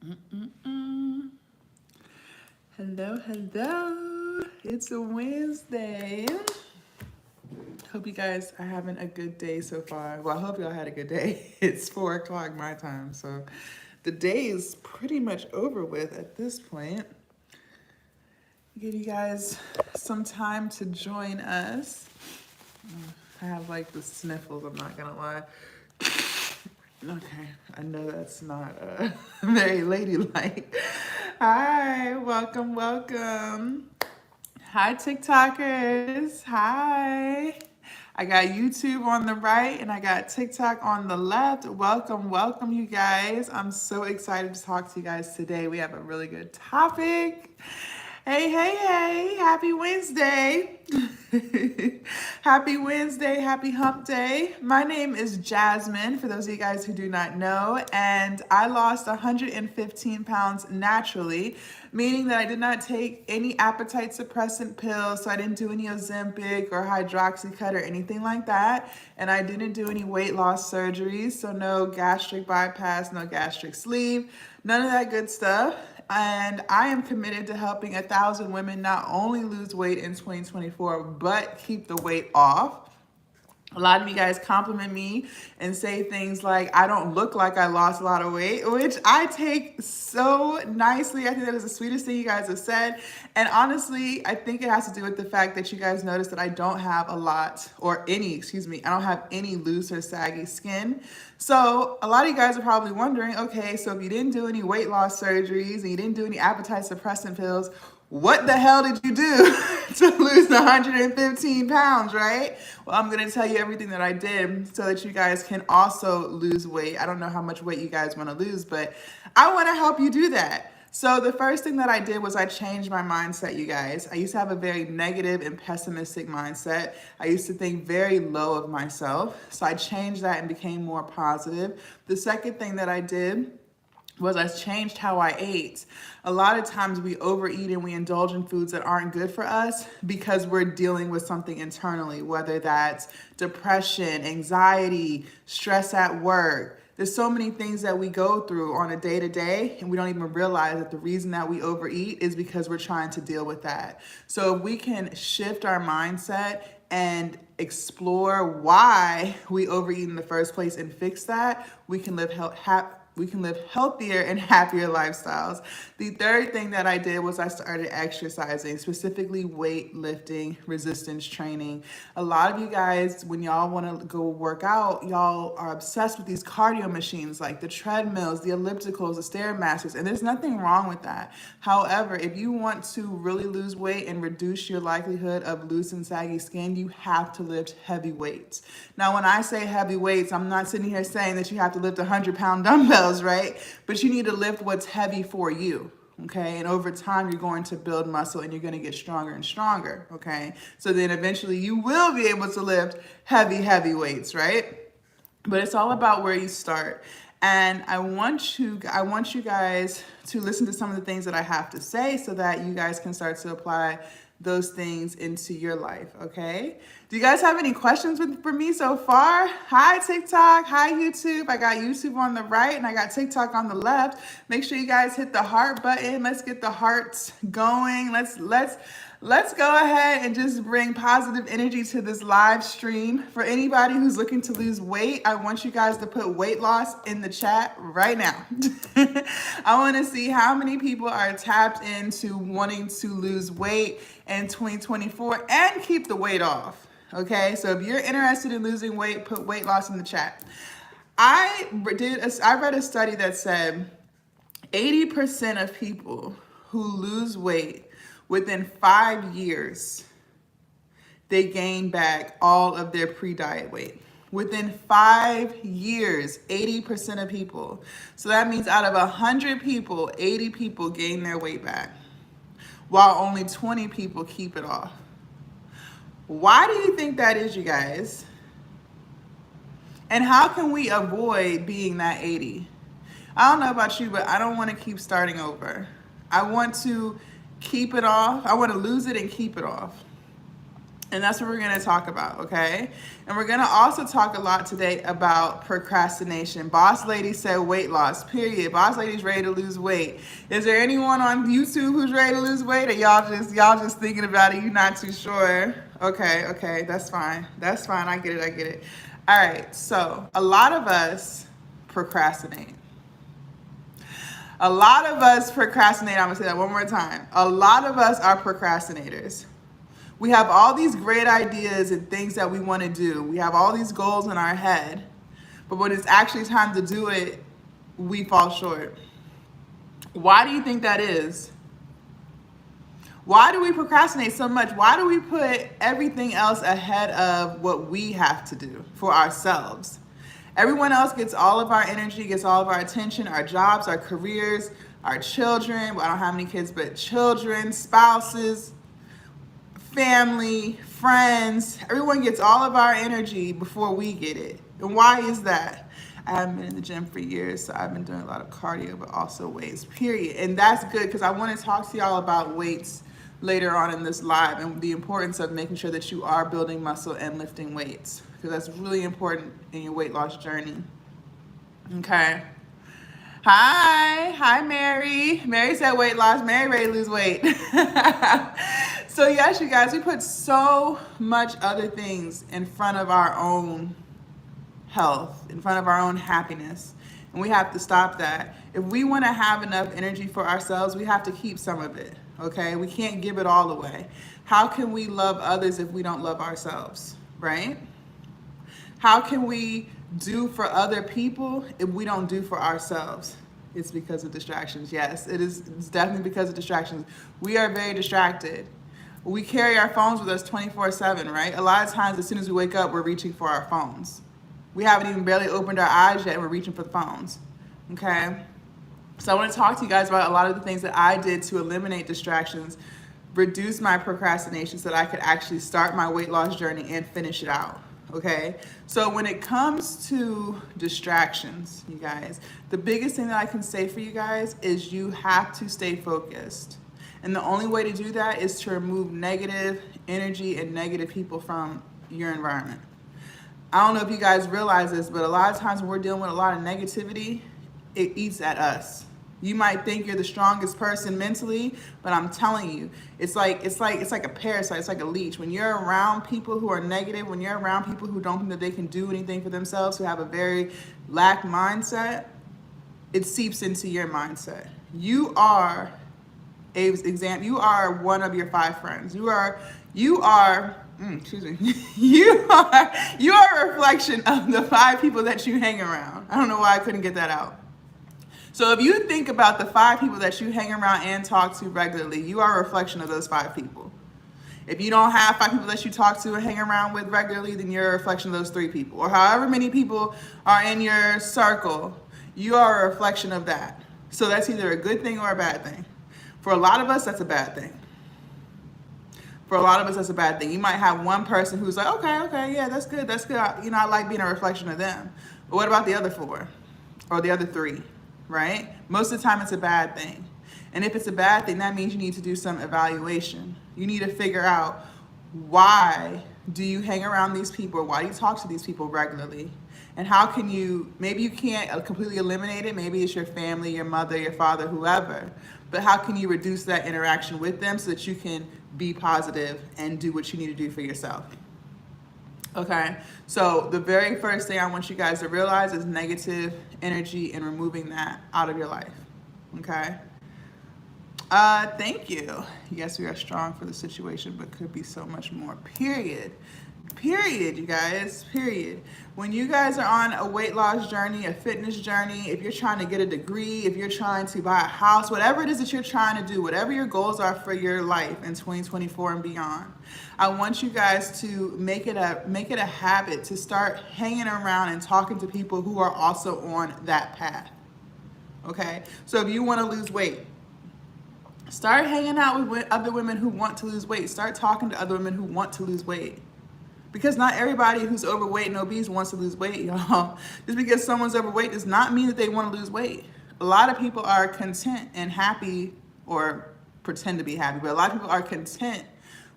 Mm-mm-mm. Hello, hello. It's a Wednesday. Hope you guys are having a good day so far. Well, I hope y'all had a good day. It's 4 o'clock my time, so the day is pretty much over with at this point. Give you guys some time to join us. I have like the sniffles, I'm not gonna lie. Okay, I know that's not very ladylike. Hi, welcome, welcome. Hi, TikTokers. Hi. I got YouTube on the right and I got TikTok on the left. Welcome, welcome, you guys. I'm so excited to talk to you guys today. We have a really good topic. Hey, hey, hey. Happy Wednesday. Happy Wednesday. Happy hump day. My name is Jasmine, for those of you guys who do not know, and I lost 115 pounds naturally, meaning that I did not take any appetite suppressant pills, so I didn't do any Ozempic or hydroxycut or anything like that, and I didn't do any weight loss surgeries, so no gastric bypass, no gastric sleeve, none of that good stuff. And I am committed to helping 1,000 women not only lose weight in 2024, but keep the weight off. A lot of you guys compliment me and say things like, I don't look like I lost a lot of weight, which I take so nicely. I think that is the sweetest thing you guys have said. And honestly, I think it has to do with the fact that you guys notice that I don't have a lot or any, excuse me, I don't have any loose or saggy skin. So a lot of you guys are probably wondering, okay, so if you didn't do any weight loss surgeries and you didn't do any appetite suppressant pills, what the hell did you do to lose 115 pounds, right? Well, I'm going to tell you everything that I did so that you guys can also lose weight. I don't know how much weight you guys want to lose, but I want to help you do that. So the first thing that I did was I changed my mindset, you guys. I used to have a very negative and pessimistic mindset. I used to think very low of myself. So I changed that and became more positive. The second thing that I did was I changed how I ate. A lot of times we overeat and we indulge in foods that aren't good for us because we're dealing with something internally, whether that's depression, anxiety, stress at work. There's so many things that we go through on a day-to-day and we don't even realize that the reason that we overeat is because we're trying to deal with that. So if we can shift our mindset and explore why we overeat in the first place and fix that, we can live healthier and happier lifestyles. The third thing that I did was I started exercising, specifically weightlifting, resistance training. A lot of you guys, when y'all want to go work out, y'all are obsessed with these cardio machines like the treadmills, the ellipticals, the Stairmasters, and there's nothing wrong with that. However, if you want to really lose weight and reduce your likelihood of loose and saggy skin, you have to lift heavy weights. Now, when I say heavy weights, I'm not sitting here saying that you have to lift 100-pound dumbbells, right? But you need to lift what's heavy for you. Okay, and over time you're going to build muscle and you're going to get stronger and stronger. Okay, so then eventually you will be able to lift heavy weights, right? But it's all about where you start. And I want you guys to listen to some of the things that I have to say so that you guys can start to apply those things into your life, okay? Do you guys have any questions for me so far? Hi, TikTok. Hi, YouTube. I got YouTube on the right and I got TikTok on the left. Make sure you guys hit the heart button. Let's get the hearts going. Let's go ahead and just bring positive energy to this live stream. For anybody who's looking to lose weight, I want you guys to put weight loss in the chat right now. I want to see how many people are tapped into wanting to lose weight in 2024 and keep the weight off. Okay, so if you're interested in losing weight, put weight loss in the chat. I read a study that said 80% of people who lose weight within 5 years, they gain back all of their pre-diet weight. Within 5 years, 80% of people. So that means out of 100 people, 80 people gain their weight back, while only 20 people keep it off. Why do you think that is, you guys? And how can we avoid being that 80? I don't know about you, but I don't want to keep starting over. I want to keep it off. I want to lose it and keep it off. And that's what we're going to talk about, okay? And we're going to also talk a lot today about procrastination. Boss lady said weight loss, period. Boss lady's ready to lose weight. Is there anyone on YouTube who's ready to lose weight, or y'all just thinking about it? You're not too sure? Okay, that's fine. That's fine. I get it. All right, so a lot of us procrastinate. A lot of us procrastinate. I'm going to say that one more time. A lot of us are procrastinators. We have all these great ideas and things that we want to do. We have all these goals in our head. But when it's actually time to do it, we fall short. Why do you think that is? Why do we procrastinate so much? Why do we put everything else ahead of what we have to do for ourselves? Everyone else gets all of our energy, gets all of our attention, our jobs, our careers, our children. Well, I don't have any kids, but children, spouses, family, friends. Everyone gets all of our energy before we get it. And why is that? I haven't been in the gym for years, so I've been doing a lot of cardio, but also weights, period. And that's good because I want to talk to y'all about weights later on in this live and the importance of making sure that you are building muscle and lifting weights, because that's really important in your weight loss journey. Okay. Hi, Mary. Mary said weight loss. Mary ready to lose weight. So yes, you guys, we put so much other things in front of our own health, in front of our own happiness, and we have to stop that. If we want to have enough energy for ourselves, we have to keep some of it, okay? We can't give it all away. How can we love others if we don't love ourselves, right? How can we do for other people if we don't do for ourselves? It's because of distractions. Yes, it's definitely because of distractions. We are very distracted. We carry our phones with us 24/7, right? A lot of times, as soon as we wake up, we're reaching for our phones. We haven't even barely opened our eyes yet, and we're reaching for the phones, okay? So I want to talk to you guys about a lot of the things that I did to eliminate distractions, reduce my procrastination so that I could actually start my weight loss journey and finish it out, okay? So when it comes to distractions, you guys, the biggest thing that I can say for you guys is you have to stay focused. And the only way to do that is to remove negative energy and negative people from your environment. I don't know if you guys realize this, but a lot of times when we're dealing with a lot of negativity, it eats at us. You might think you're the strongest person mentally, but I'm telling you, it's like a parasite, it's like a leech. When you're around people who are negative, when you're around people who don't think that they can do anything for themselves, who have a very lack mindset, it seeps into your mindset. You are you are one of your 5 friends. You are you are a reflection of the 5 people that you hang around. I don't know why I couldn't get that out. So if you think about the 5 people that you hang around and talk to regularly, you are a reflection of those 5 people. If you don't have 5 people that you talk to and hang around with regularly, then you're a reflection of those 3 people. Or however many people are in your circle, you are a reflection of that. So that's either a good thing or a bad thing. For a lot of us, that's a bad thing. For a lot of us, that's a bad thing. You might have one person who's like, okay, yeah, that's good. I like being a reflection of them. But what about the other 4 or the other 3, right? Most of the time, it's a bad thing. And if it's a bad thing, that means you need to do some evaluation. You need to figure out, why do you hang around these people? Why do you talk to these people regularly? And how can you, maybe you can't completely eliminate it. Maybe it's your family, your mother, your father, whoever. But how can you reduce that interaction with them so that you can be positive and do what you need to do for yourself? Okay, so the very first thing I want you guys to realize is negative energy and removing that out of your life. Okay? Thank you. Yes, we are strong for the situation, but could be so much more. Period, you guys, period. When you guys are on a weight loss journey, a fitness journey, if you're trying to get a degree, if you're trying to buy a house, whatever it is that you're trying to do, whatever your goals are for your life in 2024 and beyond, I want you guys to make it a habit to start hanging around and talking to people who are also on that path. Okay? So if you want to lose weight, start hanging out with other women who want to lose weight. Start talking to other women who want to lose weight. Because not everybody who's overweight and obese wants to lose weight, y'all. Just because someone's overweight does not mean that they want to lose weight. A lot of people are content and happy, or pretend to be happy, but a lot of people are content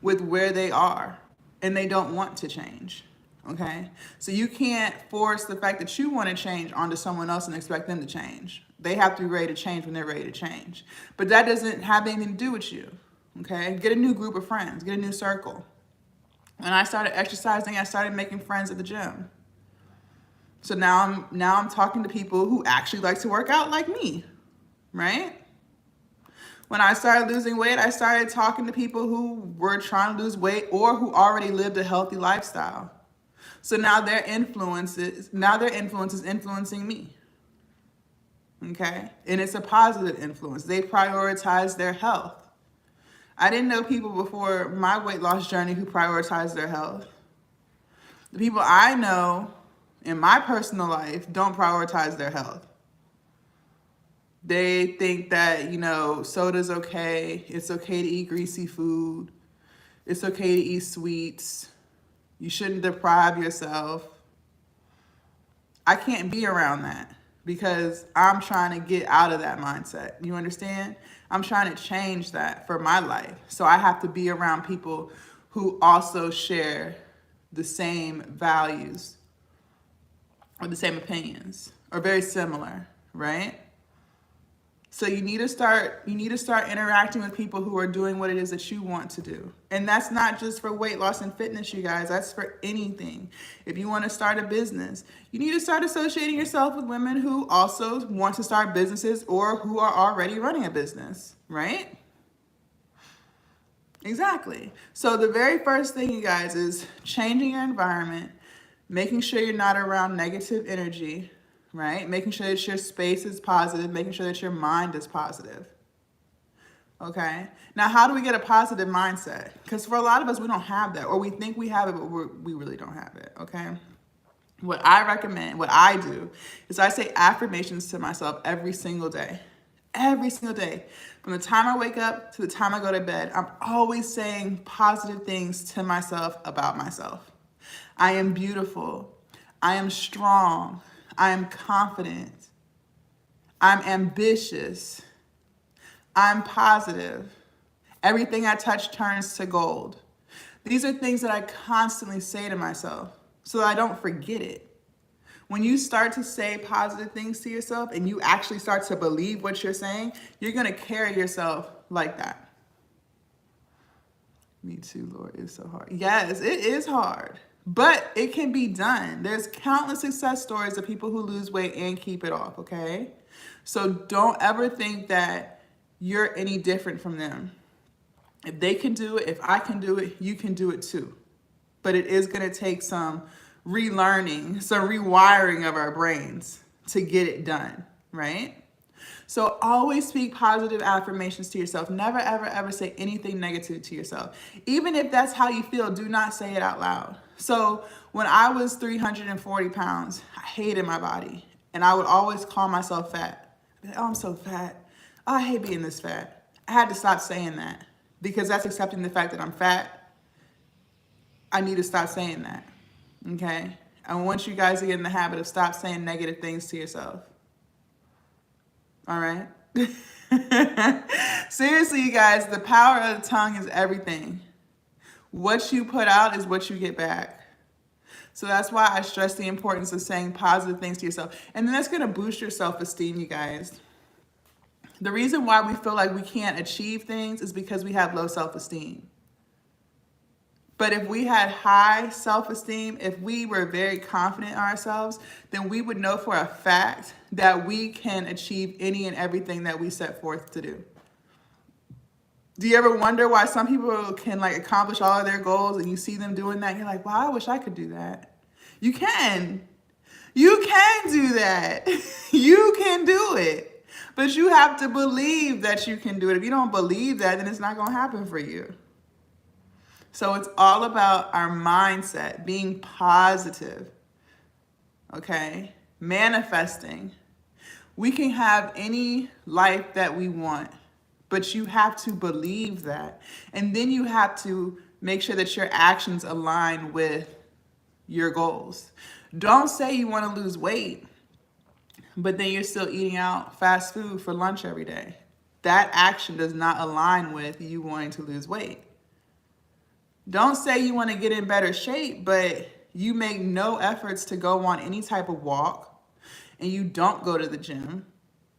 with where they are. and they don't want to change. Okay? So you can't force the fact that you want to change onto someone else and expect them to change. They have to be ready to change when they're ready to change. But that doesn't have anything to do with you. Okay? Get a new group of friends, get a new circle. When I started exercising, I started making friends at the gym. So now I'm talking to people who actually like to work out like me, right? When I started losing weight, I started talking to people who were trying to lose weight or who already lived a healthy lifestyle. So now their influence is influencing me. Okay? And it's a positive influence. They prioritize their health. I didn't know people before my weight loss journey who prioritized their health. The people I know in my personal life don't prioritize their health. They think that, soda's okay. It's okay to eat greasy food. It's okay to eat sweets. You shouldn't deprive yourself. I can't be around that because I'm trying to get out of that mindset. You understand? I'm trying to change that for my life. So I have to be around people who also share the same values or the same opinions or very similar, right? So you need to start interacting with people who are doing what it is that you want to do. And that's not just for weight loss and fitness, you guys. That's for anything. If you want to start a business, you need to start associating yourself with women who also want to start businesses or who are already running a business, right? Exactly. So the very first thing, you guys, is changing your environment, making sure you're not around negative energy, right? Making sure that your space is positive, making sure that your mind is positive. Okay? Now, how do we get a positive mindset? Because for a lot of us, we don't have that, or we think we have it, but we really don't have it, okay? What I recommend, what I do, is I say affirmations to myself every single day. Every single day. From the time I wake up to the time I go to bed, I'm always saying positive things to myself about myself. I am beautiful. I am strong. I am confident. I'm ambitious. I'm positive. Everything I touch turns to gold. These are things that I constantly say to myself so that I don't forget it. When you start to say positive things to yourself and you actually start to believe what you're saying, you're going to carry yourself like that. Me too, Lord. It's so hard. Yes, it is hard. But it can be done. There's countless success stories of people who lose weight and keep it off, okay? So don't ever think that you're any different from them. If they can do it, if I can do it, you can do it too. But it is going to take some relearning, some rewiring of our brains to get it done, right? So always speak positive affirmations to yourself. Never, ever, ever say anything negative to yourself. Even if that's how you feel, do not say it out loud. So when I was 340 pounds, I hated my body. And I would always call myself fat. I'd be like, oh, I'm so fat. Oh, I hate being this fat. I had to stop saying that because that's accepting the fact that I'm fat. I need to stop saying that, okay? I want you guys to get in the habit of stop saying negative things to yourself. All right? Seriously, you guys, the power of the tongue is everything. What you put out is what you get back. So that's why I stress the importance of saying positive things to yourself. And then that's going to boost your self-esteem, you guys. The reason why we feel like we can't achieve things is because we have low self-esteem. But if we had high self-esteem, if we were very confident in ourselves, then we would know for a fact that we can achieve any and everything that we set forth to do. Do you ever wonder why some people can accomplish all of their goals and you see them doing that and you're like, wow, I wish I could do that. You can. You can do that. You can do it. But you have to believe that you can do it. If you don't believe that, then it's not going to happen for you. So it's all about our mindset, being positive, okay? Manifesting. We can have any life that we want, but you have to believe that. And then you have to make sure that your actions align with your goals. Don't say you want to lose weight, but then you're still eating out fast food for lunch every day. That action does not align with you wanting to lose weight. Don't say you want to get in better shape, but you make no efforts to go on any type of walk, and you don't go to the gym,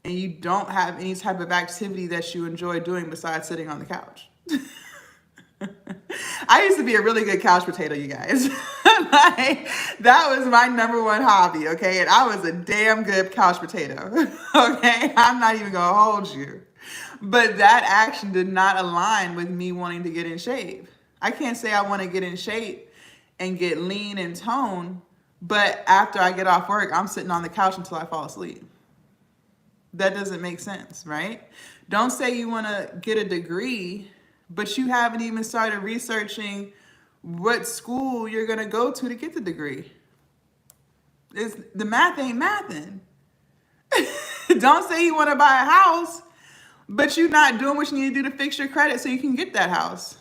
and you don't have any type of activity that you enjoy doing besides sitting on the couch. I used to be a really good couch potato, you guys. Like, that was my number one hobby, okay? And I was a damn good couch potato, okay? I'm not even gonna hold you. But that action did not align with me wanting to get in shape. I can't say I want to get in shape and get lean and toned, but after I get off work, I'm sitting on the couch until I fall asleep. That doesn't make sense, right? Don't say you want to get a degree, but you haven't even started researching what school you're going to go to get the degree. The math ain't mathin'. Don't say you want to buy a house, but you're not doing what you need to do to fix your credit so you can get that house.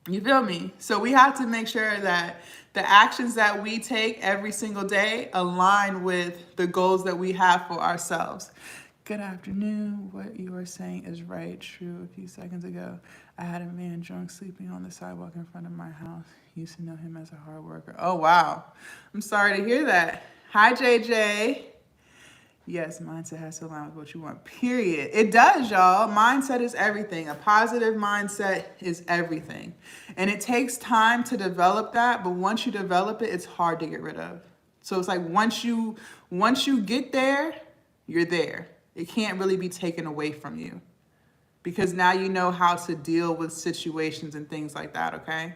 You feel me? So we have to make sure that the actions that we take every single day align with the goals that we have for ourselves. Good afternoon. What you are saying is right. True. A few seconds ago, I had a man drunk sleeping on the sidewalk in front of my house. Used to know him as a hard worker. Oh, wow. I'm sorry to hear that. Hi, JJ. Yes, mindset has to align with what you want, period. It does, y'all. Mindset is everything. A positive mindset is everything. And it takes time to develop that, but once you develop it, it's hard to get rid of. So it's like once you get there, you're there. It can't really be taken away from you because now you know how to deal with situations and things like that, okay?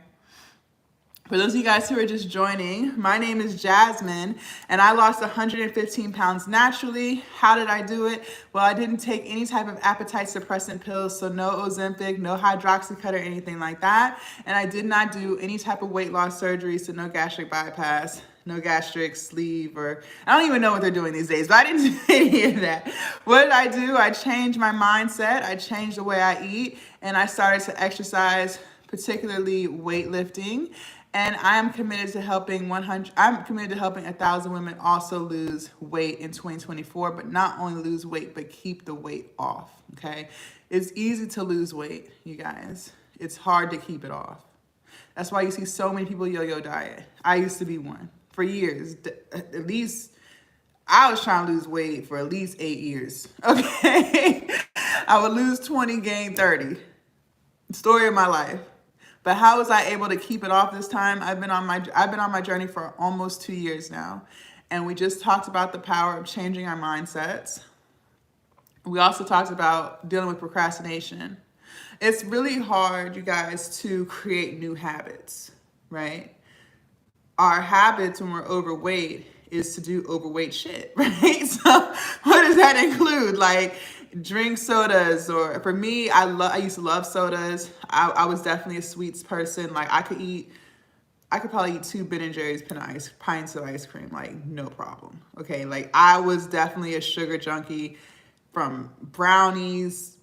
For those of you guys who are just joining, my name is Jasmine, and I lost 115 pounds naturally. How did I do it? Well, I didn't take any type of appetite suppressant pills, so no Ozempic, no hydroxycut or anything like that. And I did not do any type of weight loss surgery, so no gastric bypass, no gastric sleeve, or I don't even know what they're doing these days, but I didn't do any of that. What did I do? I changed my mindset. I changed the way I eat, and I started to exercise, particularly weightlifting. And I'm committed to helping 1,000 women also lose weight in 2024, but not only lose weight, but keep the weight off, okay? It's easy to lose weight, you guys. It's hard to keep it off. That's why you see so many people yo-yo diet. I used to be one for years. At least I was trying to lose weight for at least 8 years, okay? I would lose 20, gain 30. Story of my life. But how was I able to keep it off this time? I've been on my journey for almost 2 years now. And we just talked about the power of changing our mindsets. We also talked about dealing with procrastination. It's really hard, you guys, to create new habits, right? Our habits when we're overweight is to do overweight shit, right? So what does that include? Like, drink sodas, or for me, I used to love sodas. I was definitely a sweets person. Like I could probably eat 2 Ben & Jerry's pints of ice cream, like no problem. Okay, like I was definitely a sugar junkie, from brownies,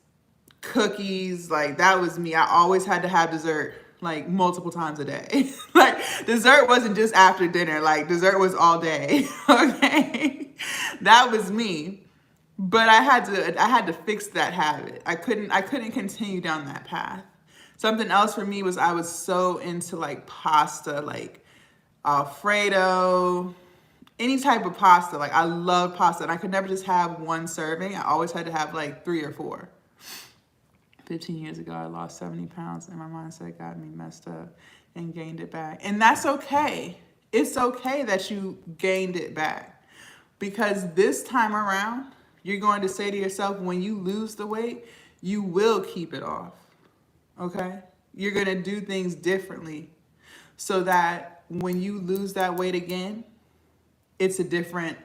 cookies, like that was me. I always had to have dessert like multiple times a day. Like dessert wasn't just after dinner, like dessert was all day. Okay, that was me. But I had to fix that habit. I couldn't continue down that path. Something else for me was I was so into like pasta, like Alfredo, any type of pasta. Like I love pasta, and I could never just have one serving. I always had to have like 3 or 4. 15 years ago, I lost 70 pounds, and my mindset got me messed up and gained it back. And that's okay. It's okay that you gained it back, because this time around, you're going to say to yourself, when you lose the weight, you will keep it off, okay? You're going to do things differently so that when you lose that weight again, it's a different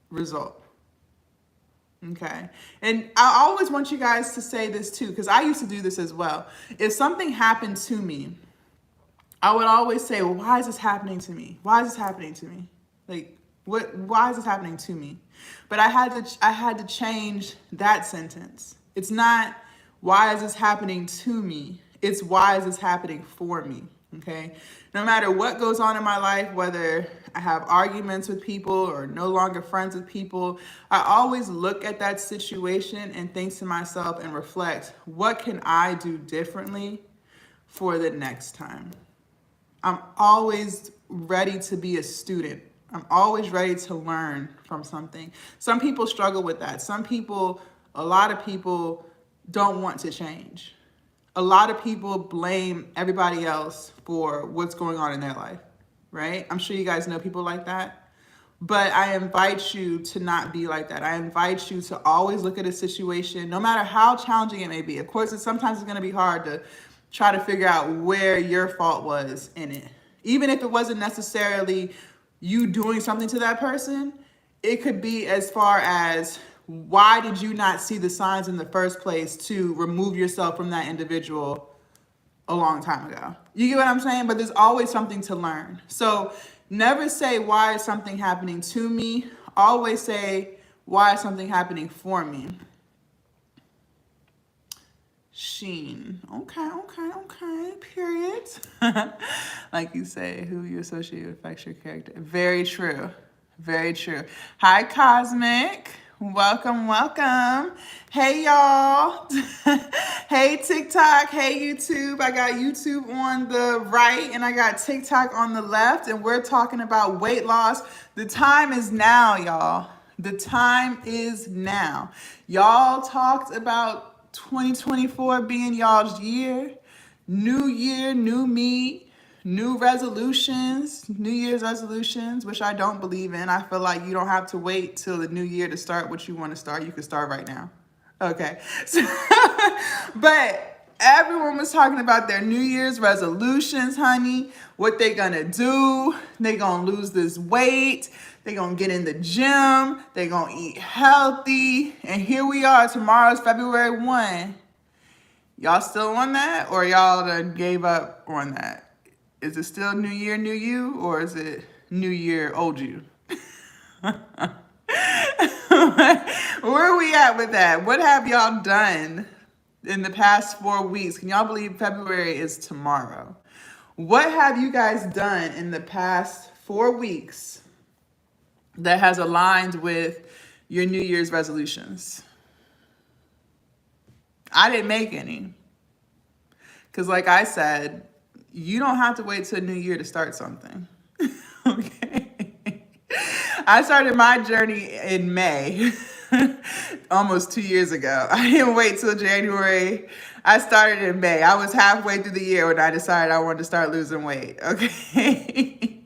result, okay? And I always want you guys to say this too, because I used to do this as well. If something happened to me, I would always say, well, why is this happening to me? Why is this happening to me? Like, why is this happening to me? But I had to change that sentence. It's not, why is this happening to me? It's, why is this happening for me? Okay. No matter what goes on in my life, whether I have arguments with people or no longer friends with people, I always look at that situation and think to myself and reflect, what can I do differently for the next time? I'm always ready to be a student. I'm always ready to learn from something. Some people struggle with that. A lot of people don't want to change. A lot of people blame everybody else for what's going on in their life, right? I'm sure you guys know people like that. But I invite you to not be like that. I invite you to always look at a situation, no matter how challenging it may be. Of course, sometimes it's going to be hard to try to figure out where your fault was in it. Even if it wasn't necessarily you doing something to that person, it could be as far as, why did you not see the signs in the first place to remove yourself from that individual a long time ago? You get what I'm saying? But there's always something to learn. So never say, why is something happening to me? Always say, why is something happening for me? Sheen. Okay. Period. Like you say, who you associate with affects your character. Very true. Very true. Hi, Cosmic. Welcome. Hey, y'all. Hey, TikTok. Hey, YouTube. I got YouTube on the right and I got TikTok on the left, and we're talking about weight loss. The time is now, y'all. The time is now. Y'all talked about 2024 being y'all's year. New year, new me. New resolutions, New Year's resolutions, which I don't believe in. I feel like you don't have to wait till the new year to start what you want to start. You can start right now. Okay. So, but everyone was talking about their New Year's resolutions, honey. What they gonna do. They gonna lose this weight. They gonna get in the gym. They gonna eat healthy. And here we are. Tomorrow's February 1. Y'all still on that, or y'all done gave up on that? Is it still New Year, New You, or is it New Year, Old You? Where are we at with that? What have y'all done in the past 4 weeks? Can y'all believe February is tomorrow? What have you guys done in the past 4 weeks that has aligned with your New Year's resolutions? I didn't make any. Because like I said, you don't have to wait till New Year to start something. Okay. I started my journey in May, almost 2 years ago. I didn't wait till January. I started in May. I was halfway through the year when I decided I wanted to start losing weight. Okay.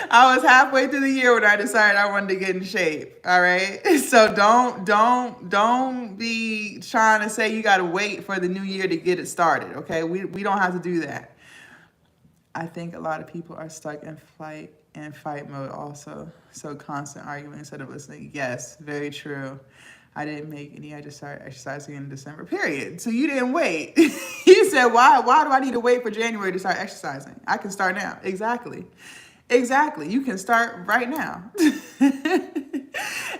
I was halfway through the year when I decided I wanted to get in shape. All right. So don't be trying to say you got to wait for the new year to get it started. Okay. We don't have to do that. I think a lot of people are stuck in flight and fight mode also. So constant arguing instead of listening. Yes, very true. I didn't make any. I just started exercising in December, period. So you didn't wait. You said, why do I need to wait for January to start exercising? I can start now. Exactly. You can start right now.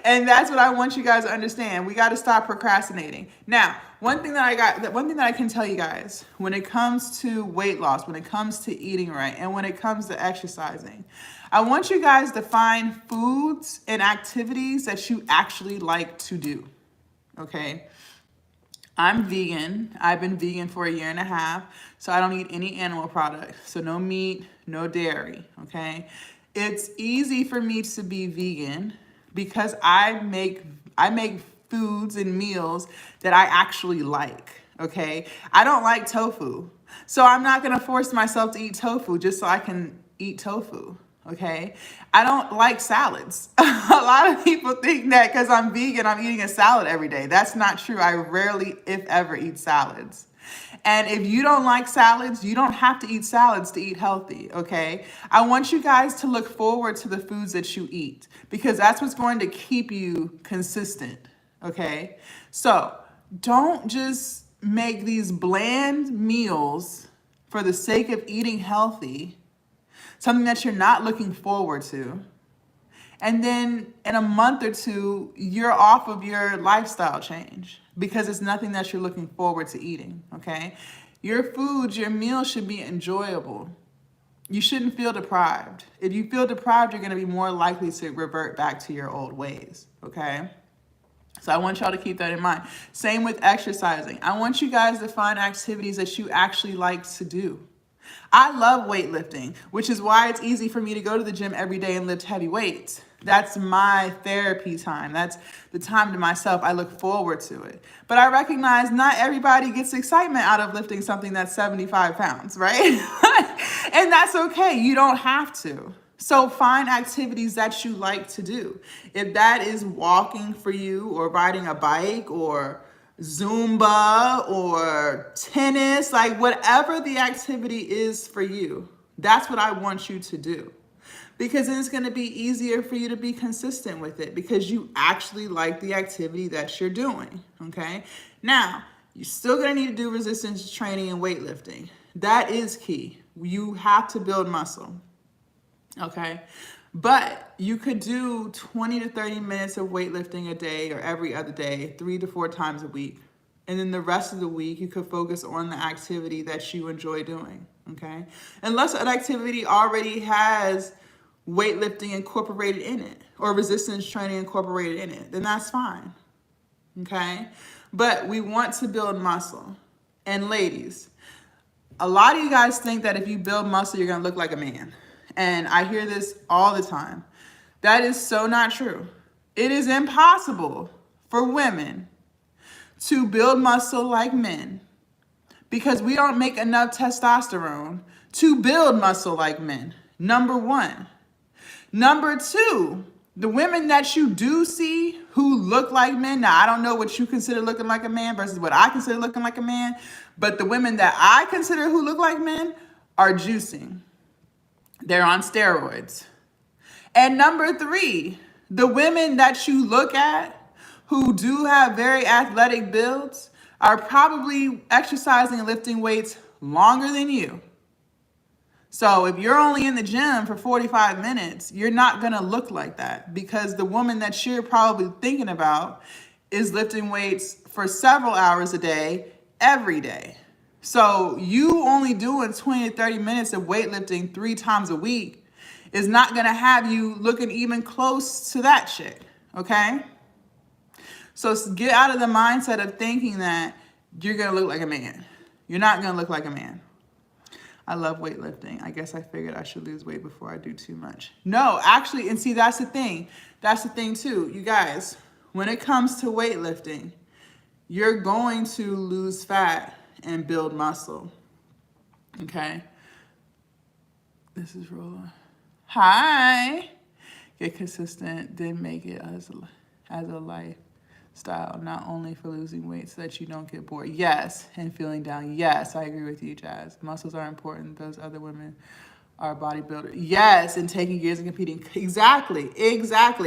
And that's what I want you guys to understand. We got to stop procrastinating. Now, one thing that I can tell you guys when it comes to weight loss, when it comes to eating right, and when it comes to exercising, I want you guys to find foods and activities that you actually like to do. Okay? I'm vegan. I've been vegan for 1.5 years, so I don't eat any animal products. So no meat, no dairy, okay? It's easy for me to be vegan because I make foods and meals that I actually like, okay? I don't like tofu, so I'm not gonna force myself to eat tofu just so I can eat tofu. Okay, I don't like salads. A lot of people think that because I'm vegan, I'm eating a salad every day. That's not true. I rarely, if ever, eat salads. And if you don't like salads, you don't have to eat salads to eat healthy, okay? I want you guys to look forward to the foods that you eat because that's what's going to keep you consistent, okay? So don't just make these bland meals for the sake of eating healthy, something that you're not looking forward to. And then in a month or two, you're off of your lifestyle change because it's nothing that you're looking forward to eating, okay? Your foods, your meals should be enjoyable. You shouldn't feel deprived. If you feel deprived, you're gonna be more likely to revert back to your old ways, okay? So I want y'all to keep that in mind. Same with exercising. I want you guys to find activities that you actually like to do. I love weightlifting, which is why it's easy for me to go to the gym every day and lift heavy weights. That's my therapy time. That's the time to myself. I look forward to it. But I recognize not everybody gets excitement out of lifting something that's 75 pounds, right? And that's okay. You don't have to. So find activities that you like to do. If that is walking for you, or riding a bike, or Zumba, or tennis, like whatever the activity is for you, that's what I want you to do. Because then it's going to be easier for you to be consistent with it, because you actually like the activity that you're doing, okay? Now, you're still going to need to do resistance training and weightlifting. That is key. You have to build muscle, okay? But you could do 20 to 30 minutes of weightlifting a day, or every other day, 3 to 4 times a week. And then the rest of the week, you could focus on the activity that you enjoy doing, okay? Unless an activity already has weightlifting incorporated in it, or resistance training incorporated in it, then that's fine, okay? But we want to build muscle. And ladies, a lot of you guys think that if you build muscle, you're gonna look like a man. And I hear this all the time. That is so not true. It is impossible for women to build muscle like men, because we don't make enough testosterone to build muscle like men, number one. Number two, the women that you do see who look like men, now I don't know what you consider looking like a man versus what I consider looking like a man, but the women that I consider who look like men are juicing. They're on steroids. And number three, the women that you look at who do have very athletic builds are probably exercising and lifting weights longer than you. So if you're only in the gym for 45 minutes, you're not going to look like that, because the woman that you're probably thinking about is lifting weights for several hours a day, every day. So you only doing 20 to 30 minutes of weightlifting 3 times a week is not going to have you looking even close to that chick, okay? So get out of the mindset of thinking that you're going to look like a man. You're not going to look like a man. I love weightlifting. I guess I figured I should lose weight before I do too much. No, actually, and see, that's the thing. That's the thing too. You guys, when it comes to weightlifting, you're going to lose fat and build muscle. Okay? This is Rolla. Hi. Get consistent, then make it as a lifestyle, not only for losing weight so that you don't get bored. Yes, and feeling down. Yes, I agree with you, Jazz. Muscles are important. Those other women are bodybuilders. Yes, and taking years and competing. Exactly.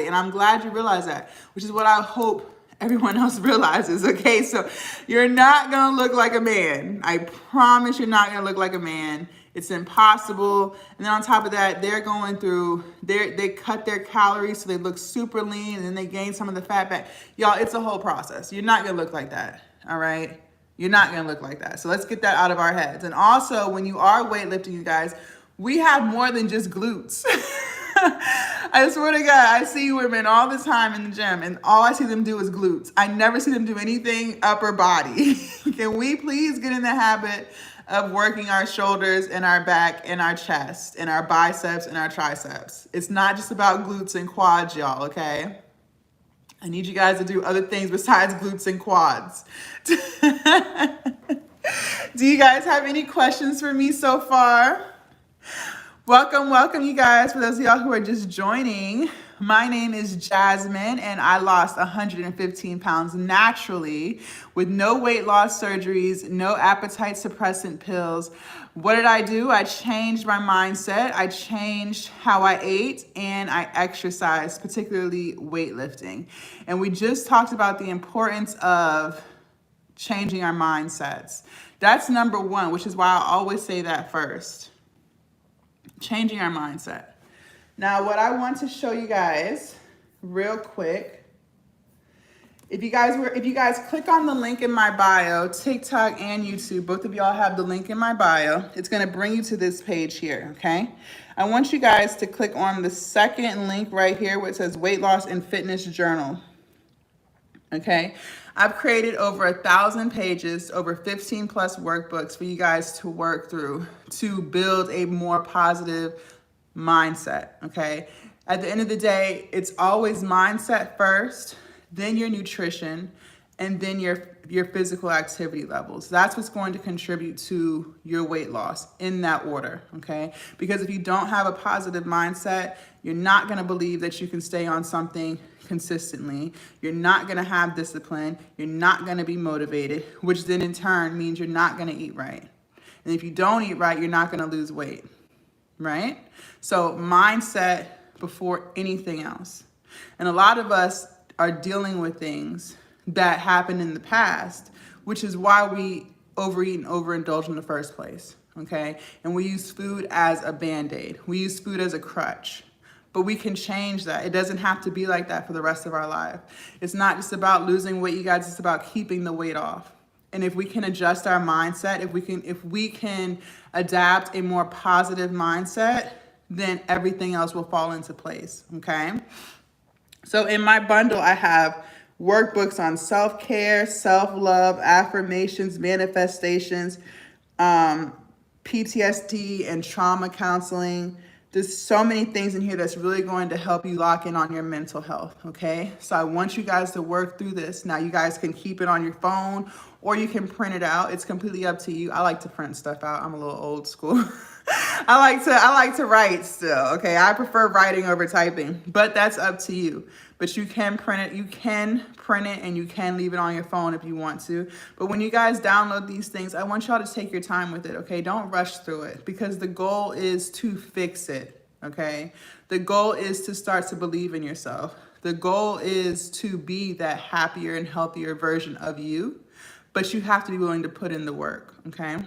And I'm glad you realize that, which is what I hope everyone else realizes, okay? So you're not gonna look like a man. I promise you're not gonna look like a man. It's impossible. And then on top of that, they're going through, they cut their calories so they look super lean, and then they gain some of the fat back. Y'all, it's a whole process. You're not gonna look like that, all right? You're not gonna look like that. So let's get that out of our heads. And also, when you are weightlifting, you guys, we have more than just glutes. I swear to God, I see women all the time in the gym, and all I see them do is glutes. I never see them do anything upper body. Can we please get in the habit of working our shoulders and our back and our chest and our biceps and our triceps? It's not just about glutes and quads, y'all, okay? I need you guys to do other things besides glutes and quads. Do you guys have any questions for me so far? Welcome, you guys. For those of y'all who are just joining, my name is Jasmine, and I lost 115 pounds naturally with no weight loss surgeries, no appetite suppressant pills. What did I do? I changed my mindset. I changed how I ate, and I exercised, particularly weightlifting. And we just talked about the importance of changing our mindsets. That's number one, which is why I always say that first. Changing our mindset. Now, what I want to show you guys real quick, if you guys click on the link in my bio, TikTok and YouTube, both of y'all have the link in my bio. It's going to bring you to this page here, okay? I want you guys to click on the second link right here where it says Weight Loss and Fitness Journal. Okay, I've created over 1,000 pages, over 15 plus workbooks for you guys to work through to build a more positive mindset. Okay, at the end of the day, it's always mindset first, then your nutrition, and then your physical activity levels. That's what's going to contribute to your weight loss in that order, okay? Because if you don't have a positive mindset, you're not gonna believe that you can stay on something consistently. You're not gonna have discipline. You're not gonna be motivated, which then in turn means you're not gonna eat right. And if you don't eat right, you're not gonna lose weight, right? So mindset before anything else. And a lot of us are dealing with things that happened in the past, which is why we overeat and overindulge in the first place, okay? And we use food as a Band-Aid. We use food as a crutch. But we can change that. It doesn't have to be like that for the rest of our life. It's not just about losing weight, you guys, it's about keeping the weight off. And if we can adjust our mindset, if we can adapt a more positive mindset, then everything else will fall into place, okay? So in my bundle, I have workbooks on self-care, self-love, affirmations, manifestations, PTSD and trauma counseling. There's so many things in here that's really going to help you lock in on your mental health, okay? So I want you guys to work through this. Now you guys can keep it on your phone or you can print it out. It's completely up to you. I like to print stuff out. I'm a little old school. I like to write still, okay? I prefer writing over typing, but that's up to you. But you can print it, and you can leave it on your phone if you want to. But when you guys download these things, I want y'all to take your time with it, okay? Don't rush through it because the goal is to fix it, okay? The goal is to start to believe in yourself. The goal is to be that happier and healthier version of you, but you have to be willing to put in the work, okay?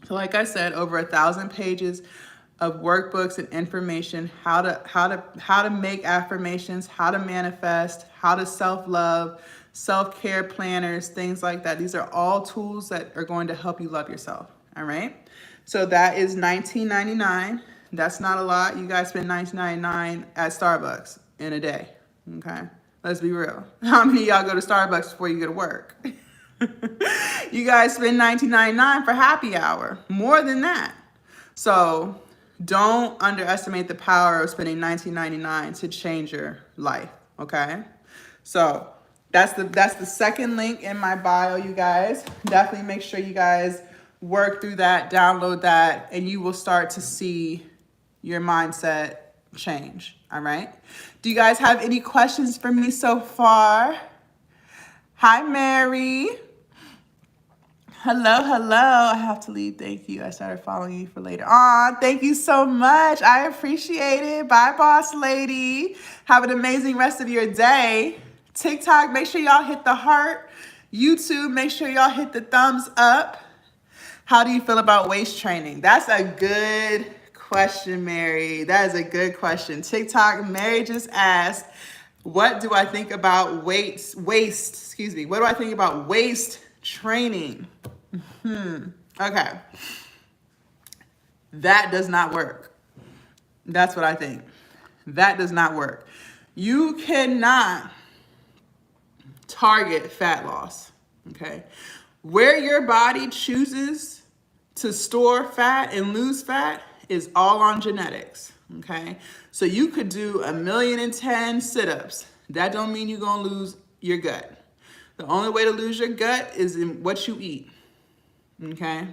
So like I said, over 1,000 pages of workbooks and information, how to make affirmations, how to manifest, how to self-love, self-care planners, things like that. These are all tools that are going to help you love yourself, all right? So that is $19.99. That's not a lot. You guys spend $19.99 at Starbucks in a day, okay? Let's be real. How many of y'all go to Starbucks before you go to work? You guys spend $19.99 for happy hour, more than that. So don't underestimate the power of spending $19.99 to change your life, okay? So that's the second link in my bio, you guys. Definitely make sure you guys work through that, download that, and you will start to see your mindset change, all right? Do you guys have any questions for me so far? Hi, Mary. Hello, hello. I have to leave. Thank you. I started following you for later. Aw, thank you so much. I appreciate it. Bye, boss lady. Have an amazing rest of your day. TikTok, make sure y'all hit the heart. YouTube, make sure y'all hit the thumbs up. How do you feel about waist training? That's a good question, Mary. That is a good question. TikTok, Mary just asked, what do I think about waist training? Okay. That does not work. That's what I think. That does not work. You cannot target fat loss, okay? Where your body chooses to store fat and lose fat is all on genetics, okay? So you could do 1,010,000 sit-ups. That don't mean you're gonna lose your gut. The only way to lose your gut is in what you eat, okay?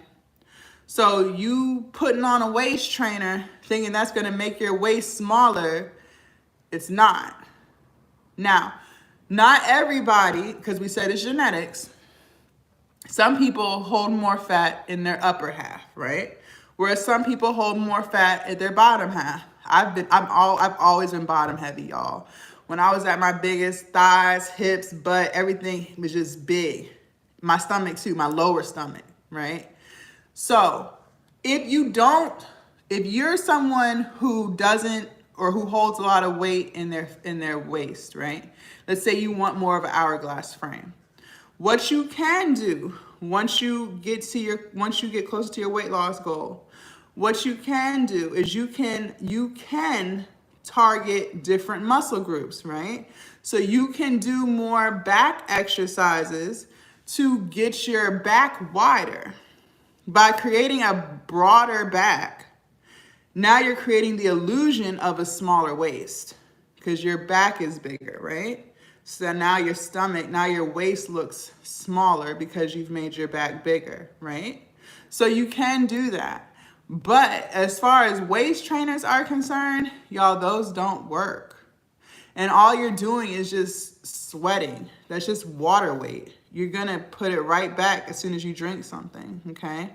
So you putting on a waist trainer thinking that's gonna make your waist smaller, it's not. Now, not everybody, because we said it's genetics, some people hold more fat in their upper half, right? Whereas some people hold more fat at their bottom half. I've always been bottom heavy, y'all. When I was at my biggest, thighs, hips, butt, everything was just big. My stomach too, my lower stomach, right? So if you're someone who doesn't or who holds a lot of weight in their waist, right? Let's say you want more of an hourglass frame. What you can do once you get closer to your weight loss goal, what you can do is you can target different muscle groups, right? So you can do more back exercises to get your back wider. By creating a broader back, now you're creating the illusion of a smaller waist because your back is bigger, right? So now your stomach, now your waist looks smaller because you've made your back bigger, right? So you can do that. But as far as waist trainers are concerned, y'all, those don't work. And all you're doing is just sweating. That's just water weight. You're gonna put it right back as soon as you drink something, okay?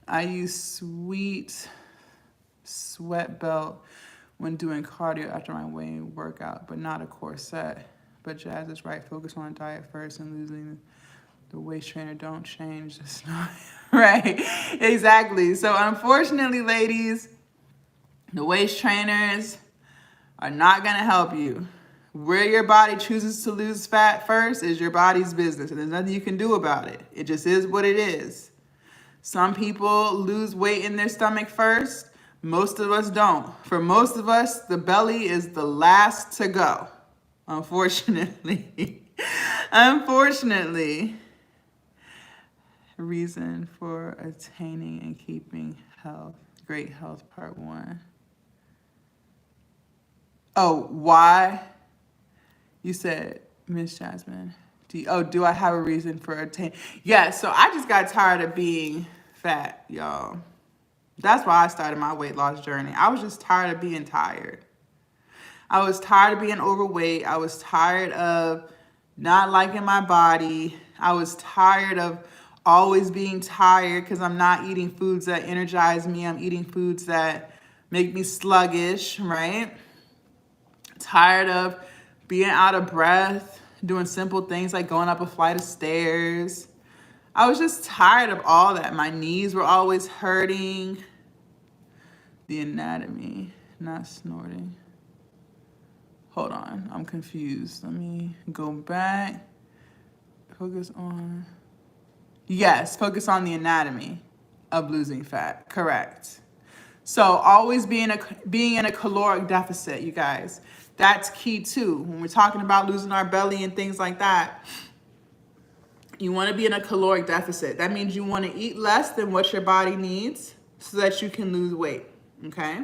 I use sweat belt when doing cardio after my weighing workout, but not a corset. But Jazz is right, focus on diet first and losing the waist trainer, don't change the snot. Right, exactly. So unfortunately, ladies, the waist trainers are not gonna help you. Where your body chooses to lose fat first is your body's business, and there's nothing you can do about it. It just is what it is. Some people lose weight in their stomach first. Most of us don't. For most of us, the belly is the last to go, unfortunately. Unfortunately. Reason for attaining and keeping health. Great health, part 1. Oh, why? You said, Miss Jasmine, do I have a reason for attaining? Yeah, so I just got tired of being fat, y'all. That's why I started my weight loss journey. I was just tired of being tired. I was tired of being overweight. I was tired of not liking my body. I was tired of always being tired because I'm not eating foods that energize me. I'm eating foods that make me sluggish, right? Tired of being out of breath, doing simple things like going up a flight of stairs. I was just tired of all that. My knees were always hurting. The anatomy, not snorting. Hold on, I'm confused. Let me go back. Focus on. Yes, focus on the anatomy of losing fat. Correct. So always being in a caloric deficit, you guys. That's key too. When we're talking about losing our belly and things like that, you want to be in a caloric deficit. That means you want to eat less than what your body needs so that you can lose weight, okay?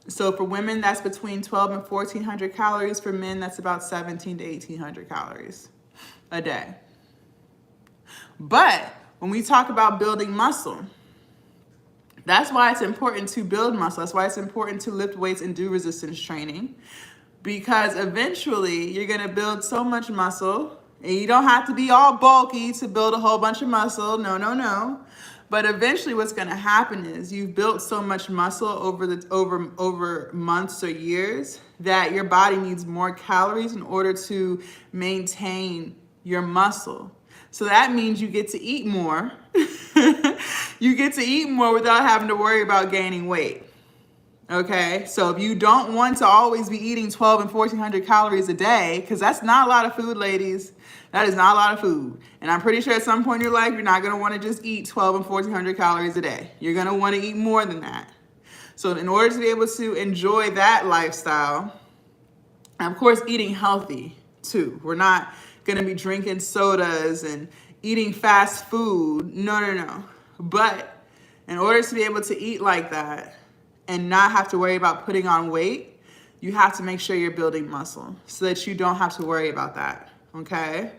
So for women, that's between 12 and 1,400 calories. For men, that's about 1,700 to 1,800 calories a day. But when we talk about building muscle, that's why it's important to build muscle. That's why it's important to lift weights and do resistance training, because eventually you're going to build so much muscle, and you don't have to be all bulky to build a whole bunch of muscle. No, no, no. But eventually what's going to happen is you've built so much muscle over months or years that your body needs more calories in order to maintain your muscle. So that means you get to eat more. You get to eat more without having to worry about gaining weight. Okay, so if you don't want to always be eating 12 and 1,400 calories a day, because that's not a lot of food, ladies. That is not a lot of food. And I'm pretty sure at some point in your life, you're not going to want to just eat 12 and 1,400 calories a day. You're going to want to eat more than that. So in order to be able to enjoy that lifestyle, and of course, eating healthy too. We're not going to be drinking sodas and eating fast food. No, no, no. But in order to be able to eat like that and not have to worry about putting on weight, you have to make sure you're building muscle so that you don't have to worry about that, okay?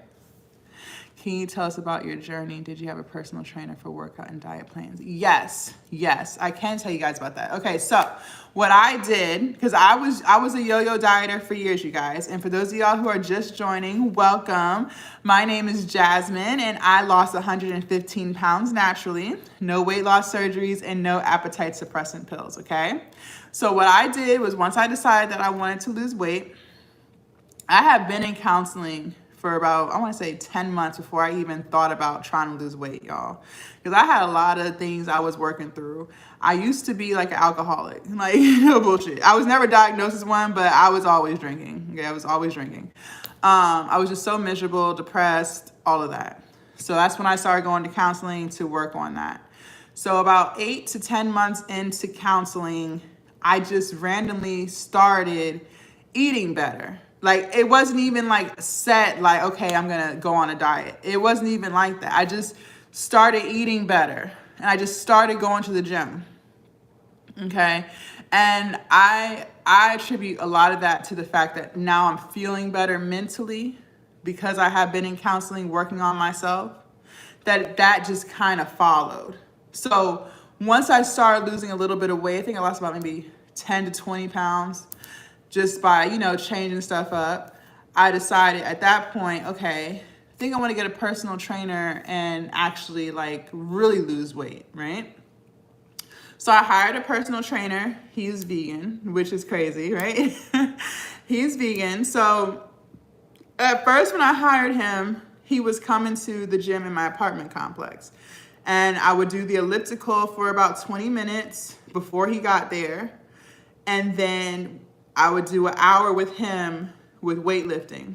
Can you tell us about your journey? Did you have a personal trainer for workout and diet plans? Yes, I can tell you guys about that. Okay, so what I did, because I was a yo-yo dieter for years, you guys. And for those of y'all who are just joining, welcome. My name is Jasmine, and I lost 115 pounds naturally. No weight loss surgeries and no appetite suppressant pills, okay? So what I did was, once I decided that I wanted to lose weight, I have been in counseling for about, I want to say 10 months before I even thought about trying to lose weight, y'all. Because I had a lot of things I was working through. I used to be like an alcoholic, like, no bullshit. I was never diagnosed as one, but I was always drinking. Okay, I was always drinking. I was just so miserable, depressed, all of that. So that's when I started going to counseling to work on that. So about 8 to 10 months into counseling, I just randomly started eating better. Like, it wasn't even like set, like, okay, I'm gonna go on a diet. It wasn't even like that. I just started eating better, and I just started going to the gym. Okay. And I attribute a lot of that to the fact that now I'm feeling better mentally because I have been in counseling working on myself, that just kind of followed. So once I started losing a little bit of weight, I think I lost about maybe 10 to 20 pounds just by, changing stuff up. I decided at that point, okay, I think I want to get a personal trainer and actually like really lose weight, right? So I hired a personal trainer. He's vegan, which is crazy, right? He's vegan. So at first when I hired him, he was coming to the gym in my apartment complex. And I would do the elliptical for about 20 minutes before he got there. And then I would do an hour with him with weightlifting.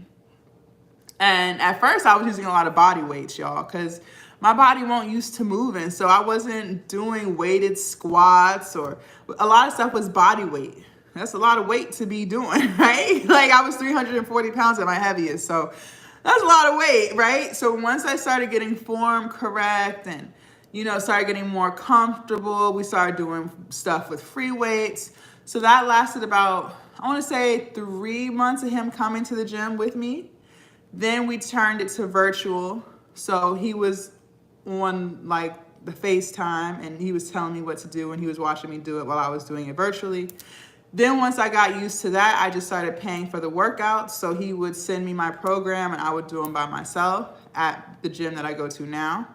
And at first I was using a lot of body weights, y'all, because my body won't used to moving. So I wasn't doing weighted squats, or a lot of stuff was body weight. That's a lot of weight to be doing, right? Like, I was 340 pounds at my heaviest. So that's a lot of weight, right? So once I started getting form correct and, started getting more comfortable, we started doing stuff with free weights. So that lasted about, I want to say 3 months of him coming to the gym with me. Then we turned it to virtual. So he was on like the FaceTime and he was telling me what to do and he was watching me do it while I was doing it virtually. Then once I got used to that, I just started paying for the workouts. So he would send me my program and I would do them by myself at the gym that I go to now.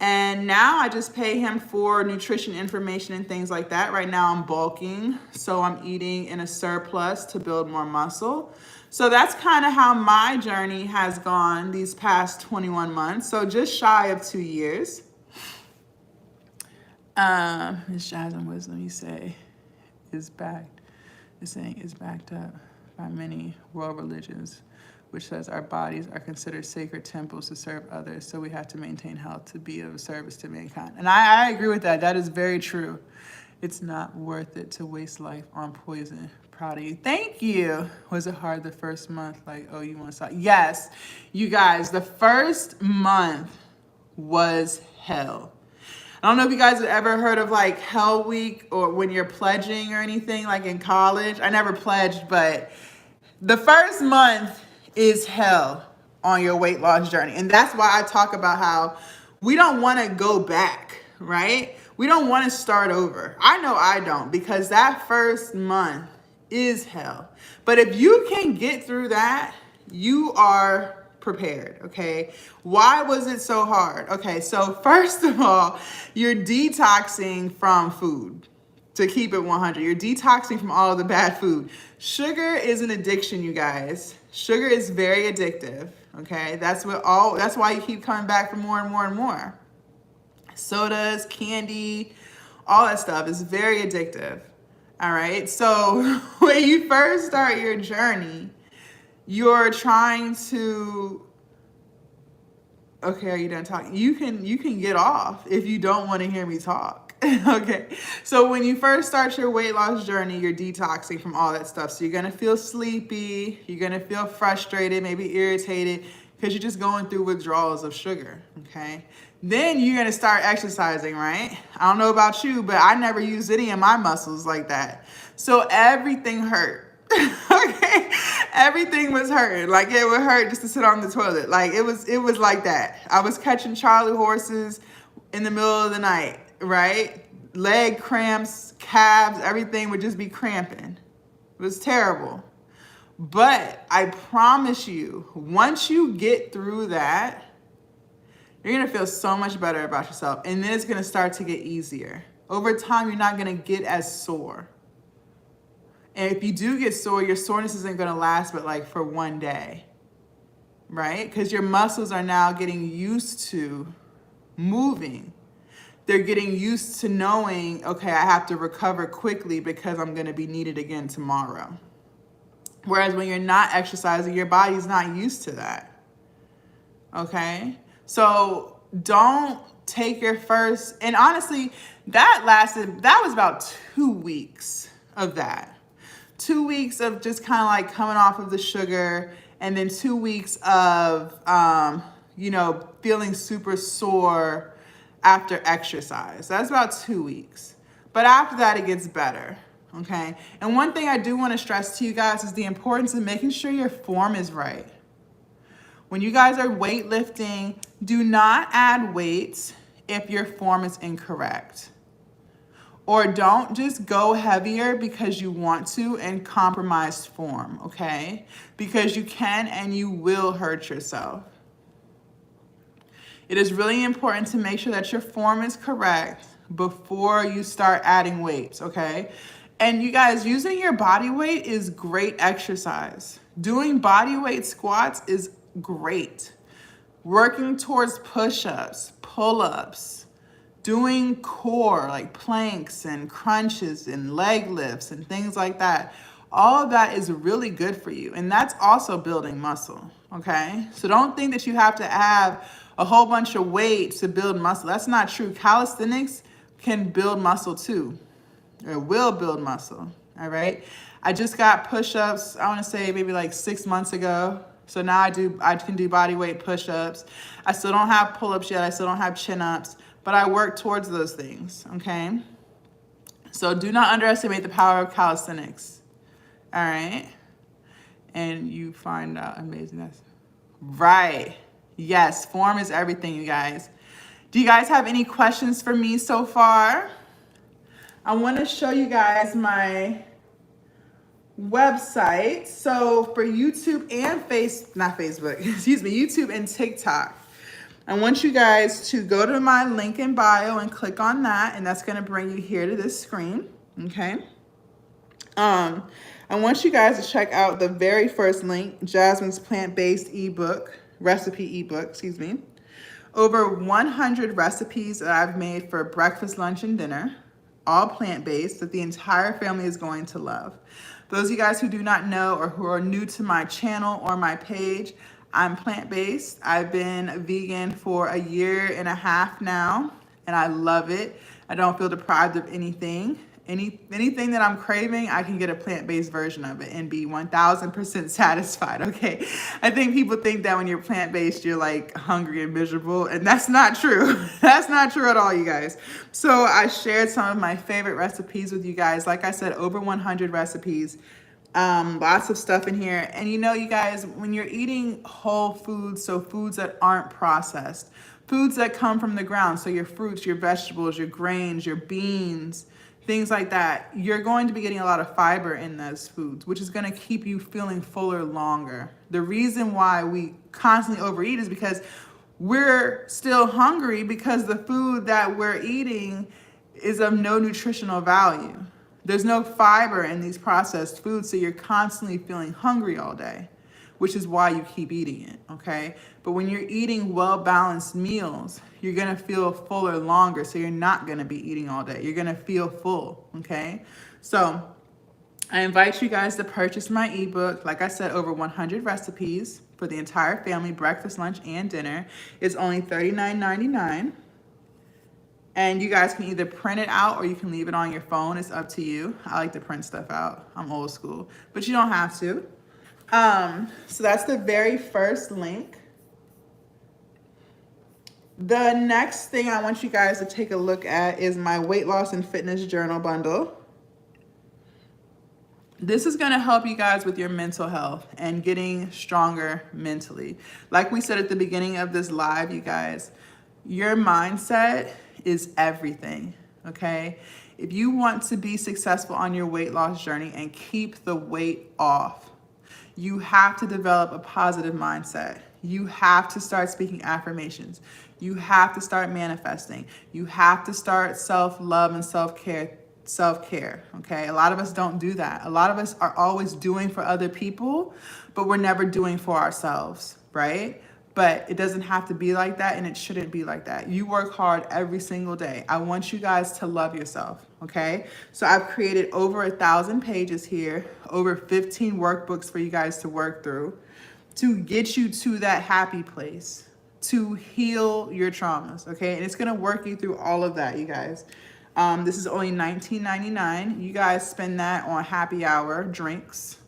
And now I just pay him for nutrition information and things like that. Right now I'm bulking, so I'm eating in a surplus to build more muscle. So that's kind of how my journey has gone these past 21 months. So just shy of 2 years. Miss Jasmine Wisdom, you say, is saying is backed up by many world religions, which says our bodies are considered sacred temples to serve others. So we have to maintain health to be of service to mankind. And I agree with that. That is very true. It's not worth it to waste life on poison. Proud of you. Thank you. Was it hard the first month? Like, oh, you want to stop? Yes, you guys, the first month was hell. I don't know if you guys have ever heard of like Hell Week or when you're pledging or anything like in college. I never pledged, but the first month is hell on your weight loss journey. And that's why I talk about how we don't want to go back, right? We don't want to start over. I know I don't, because that first month is hell. But if you can get through that, you are prepared, okay? Why was it so hard? Okay, so first of all, you're detoxing from food. To keep it 100, you're detoxing from all of the bad food. Sugar is an addiction, you guys. Sugar is very addictive, okay? That's why you keep coming back for more and more and more. Sodas, candy, all that stuff is very addictive. All right, so when you first start your journey, you're trying to, okay, are you done talking? You can get off if you don't want to hear me talk. Okay, so when you first start your weight loss journey, you're detoxing from all that stuff. So you're gonna feel sleepy, you're gonna feel frustrated, maybe irritated, because you're just going through withdrawals of sugar, okay? Then you're gonna start exercising, right? I don't know about you, but I never used any of my muscles like that. So everything hurt. Okay, everything was hurting. Like, it would hurt just to sit on the toilet. Like, it was like that. I was catching Charlie horses in the middle of the night, right? Leg cramps, calves, everything would just be cramping. It was terrible. But I promise you, once you get through that, you're gonna feel so much better about yourself. And then it's gonna start to get easier. Over time, you're not gonna get as sore. And if you do get sore, your soreness isn't gonna last but like for one day, right? Because your muscles are now getting used to moving. They're getting used to knowing, okay, I have to recover quickly because I'm gonna be needed again tomorrow. Whereas when you're not exercising, your body's not used to that, okay? So don't take your first, and honestly, that was about 2 weeks. of that. 2 weeks of just kind of like coming off of the sugar, and then 2 weeks of, you know, feeling super sore after exercise. That's about 2 weeks. But after that, it gets better, okay? And one thing I do want to stress to you guys is the importance of making sure your form is right. When you guys are weightlifting, do not add weights if your form is incorrect. Or don't just go heavier because you want to and compromise form, okay? Because you can and you will hurt yourself. It is really important to make sure that your form is correct before you start adding weights, okay? And you guys, using your body weight is great exercise. Doing body weight squats is great. Working towards push-ups, pull-ups, doing core like planks and crunches and leg lifts and things like that. All of that is really good for you. And that's also building muscle, okay? So don't think that you have to have a whole bunch of weight to build muscle. That's not true. Calisthenics can build muscle too, or will build muscle, all right? I just got push-ups, I wanna say maybe like 6 months ago. So now I can do body weight push-ups. I still don't have pull-ups yet. I still don't have chin-ups, but I work towards those things, okay? So do not underestimate the power of calisthenics, all right? And you find out amazingness. Right, yes, form is everything, you guys. Do you guys have any questions for me so far? I wanna show you guys my website. So for YouTube and YouTube and TikTok, I want you guys to go to my link in bio and click on that, and that's going to bring you here to this screen, okay? I want you guys to check out the very first link, Jasmine's plant-based recipe ebook, excuse me. Over 100 recipes that I've made for breakfast, lunch, and dinner, all plant-based, that the entire family is going to love. Those of you guys who do not know or who are new to my channel or my page, I'm plant-based. I've been vegan for 1.5 years now, and I love it. I don't feel deprived of anything. Anything that I'm craving, I can get a plant-based version of it and be 1000% satisfied, okay? I think people think that when you're plant-based, you're like hungry and miserable, and that's not true. That's not true at all, you guys. So I shared some of my favorite recipes with you guys. Like I said, over 100 recipes, lots of stuff in here. And you know, you guys, when you're eating whole foods, so foods that aren't processed, foods that come from the ground, so your fruits, your vegetables, your grains, your beans, things like that, you're going to be getting a lot of fiber in those foods, which is going to keep you feeling fuller longer. The reason why we constantly overeat is because we're still hungry, because the food that we're eating is of no nutritional value. There's no fiber in these processed foods, so you're constantly feeling hungry all day, which is why you keep eating it, okay? But when you're eating well-balanced meals, you're gonna feel fuller longer, so you're not gonna be eating all day. You're gonna feel full, okay? So I invite you guys to purchase my ebook. Like I said, over 100 recipes for the entire family, breakfast, lunch, and dinner. It's only $39.99. And you guys can either print it out or you can leave it on your phone. It's up to you. I like to print stuff out. I'm old school, but you don't have to. So that's the very first link. The next thing I want you guys to take a look at is my weight loss and fitness journal bundle. This is going to help you guys with your mental health and getting stronger mentally. Like we said at the beginning of this live, you guys, your mindset is everything, okay? If you want to be successful on your weight loss journey and keep the weight off, you have to develop a positive mindset. You have to start speaking affirmations. You have to start manifesting. You have to start self-love and self-care, okay? A lot of us don't do that. A lot of us are always doing for other people, but we're never doing for ourselves, right? But it doesn't have to be like that, and it shouldn't be like that. You work hard every single day. I want you guys to love yourself, okay? So I've created over 1,000 pages here, over 15 workbooks for you guys to work through to get you to that happy place, to heal your traumas, okay? And it's gonna work you through all of that, you guys. This is only $19.99. You guys spend that on happy hour drinks.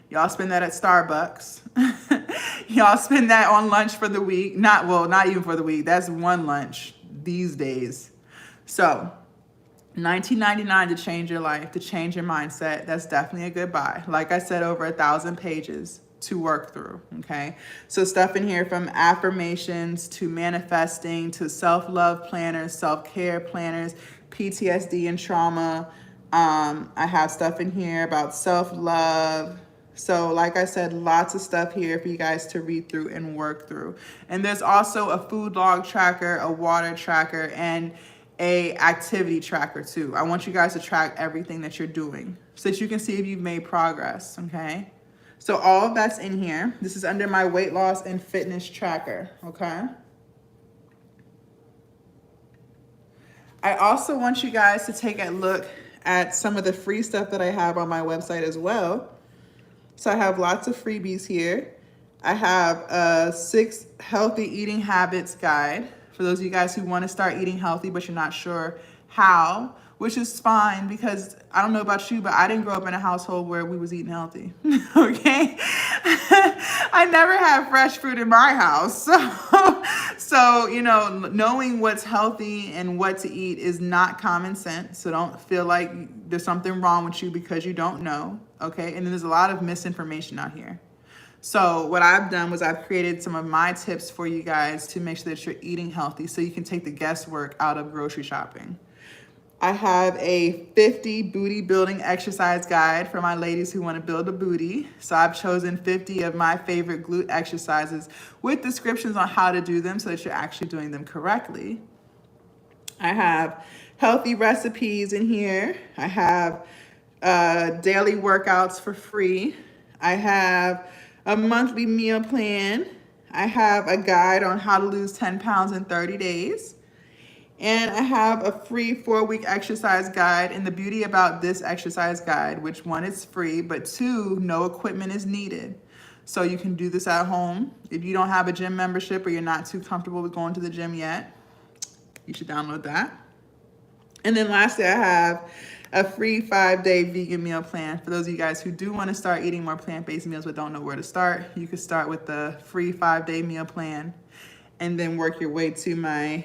Y'all spend that at Starbucks. Y'all spend that on lunch for the week. Not even for the week. That's one lunch these days. So $19.99 to change your life, to change your mindset. That's definitely a good buy. Like I said, over 1,000 pages to work through, okay? So stuff in here from affirmations to manifesting to self-love planners, self-care planners, PTSD and trauma. I have stuff in here about self-love. So like I said, lots of stuff here for you guys to read through and work through. And there's also a food log tracker, a water tracker, and a activity tracker too. I want you guys to track everything that you're doing so that you can see if you've made progress, okay? So all of that's in here. This is under my weight loss and fitness tracker, okay? I also want you guys to take a look at some of the free stuff that I have on my website as well. So I have lots of freebies here. I have a 6 healthy eating habits guide for those of you guys who want to start eating healthy, but you're not sure how, which is fine because I don't know about you, but I didn't grow up in a household where we was eating healthy, okay? I never had fresh fruit in my house. So, you know, knowing what's healthy and what to eat is not common sense. So don't feel like there's something wrong with you because you don't know, okay? And there's a lot of misinformation out here. So what I've done was I've created some of my tips for you guys to make sure that you're eating healthy so you can take the guesswork out of grocery shopping. I have a 50 booty building exercise guide for my ladies who want to build a booty. So I've chosen 50 of my favorite glute exercises with descriptions on how to do them so that you're actually doing them correctly. I have healthy recipes in here. I have daily workouts for free. I have a monthly meal plan. I have a guide on how to lose 10 pounds in 30 days. And I have a free 4-week exercise guide. And the beauty about this exercise guide, which one, it's free, but 2, no equipment is needed. So you can do this at home. If you don't have a gym membership or you're not too comfortable with going to the gym yet, you should download that. And then lastly, I have a free 5-day vegan meal plan. For those of you guys who do want to start eating more plant-based meals but don't know where to start, you can start with the free 5-day meal plan and then work your way to my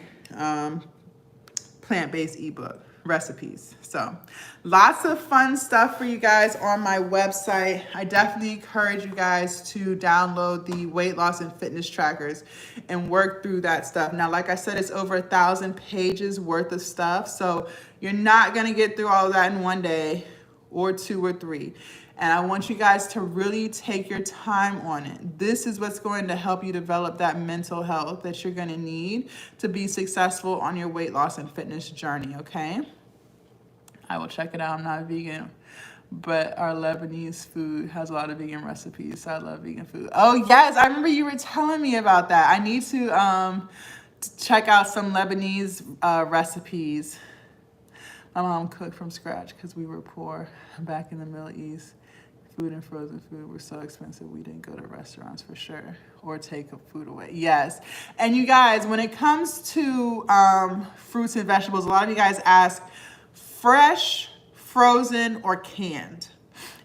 plant-based ebook recipes. So lots of fun stuff for you guys on my website. I definitely encourage you guys to download the weight loss and fitness trackers and work through that stuff. Now, like I said, it's over 1,000 pages worth of stuff. So you're not going to get through all of that in one day or 2 or 3. And I want you guys to really take your time on it. This is what's going to help you develop that mental health that you're going to need to be successful on your weight loss and fitness journey, okay? I will check it out. I'm not vegan, but our Lebanese food has a lot of vegan recipes. So I love vegan food. Oh, yes. I remember you were telling me about that. I need to check out some Lebanese recipes. My mom cooked from scratch because we were poor back in the Middle East. Food and frozen food were so expensive we didn't go to restaurants for sure or take food away. Yes. And you guys, when it comes to fruits and vegetables, a lot of you guys ask fresh, frozen, or canned.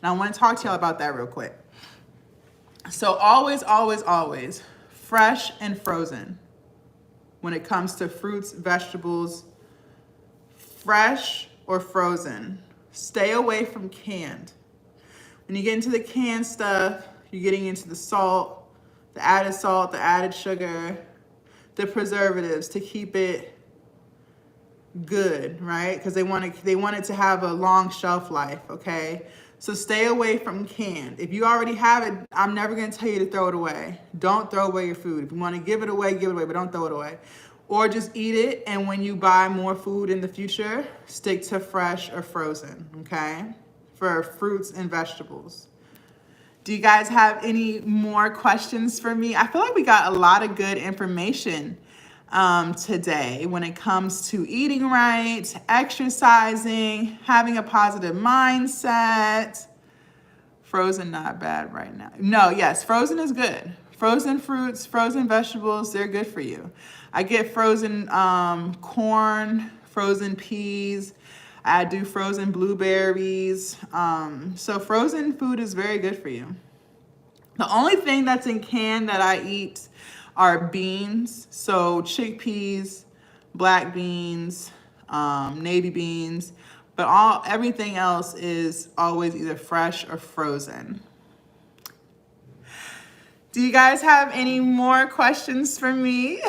And I want to talk to y'all about that real quick. So always, always, always fresh and frozen when it comes to fruits, vegetables, fresh or frozen. Stay away from canned. When you get into the canned stuff, you're getting into the salt, the added sugar, the preservatives to keep it good, right? Because they want it to have a long shelf life, okay? So stay away from canned. If you already have it, I'm never going to tell you to throw it away. Don't throw away your food. If you want to give it away, but don't throw it away. Or just eat it, and when you buy more food in the future, stick to fresh or frozen, okay? For fruits and vegetables. Do you guys have any more questions for me? I feel like we got a lot of good information today when it comes to eating right, exercising, having a positive mindset. Frozen, not bad right now. No, yes, frozen is good. Frozen fruits, frozen vegetables, they're good for you. I get frozen corn, frozen peas. I do frozen blueberries. So frozen food is very good for you. The only thing that's in can that I eat are beans. So chickpeas, black beans, navy beans, but everything else is always either fresh or frozen. Do you guys have any more questions for me?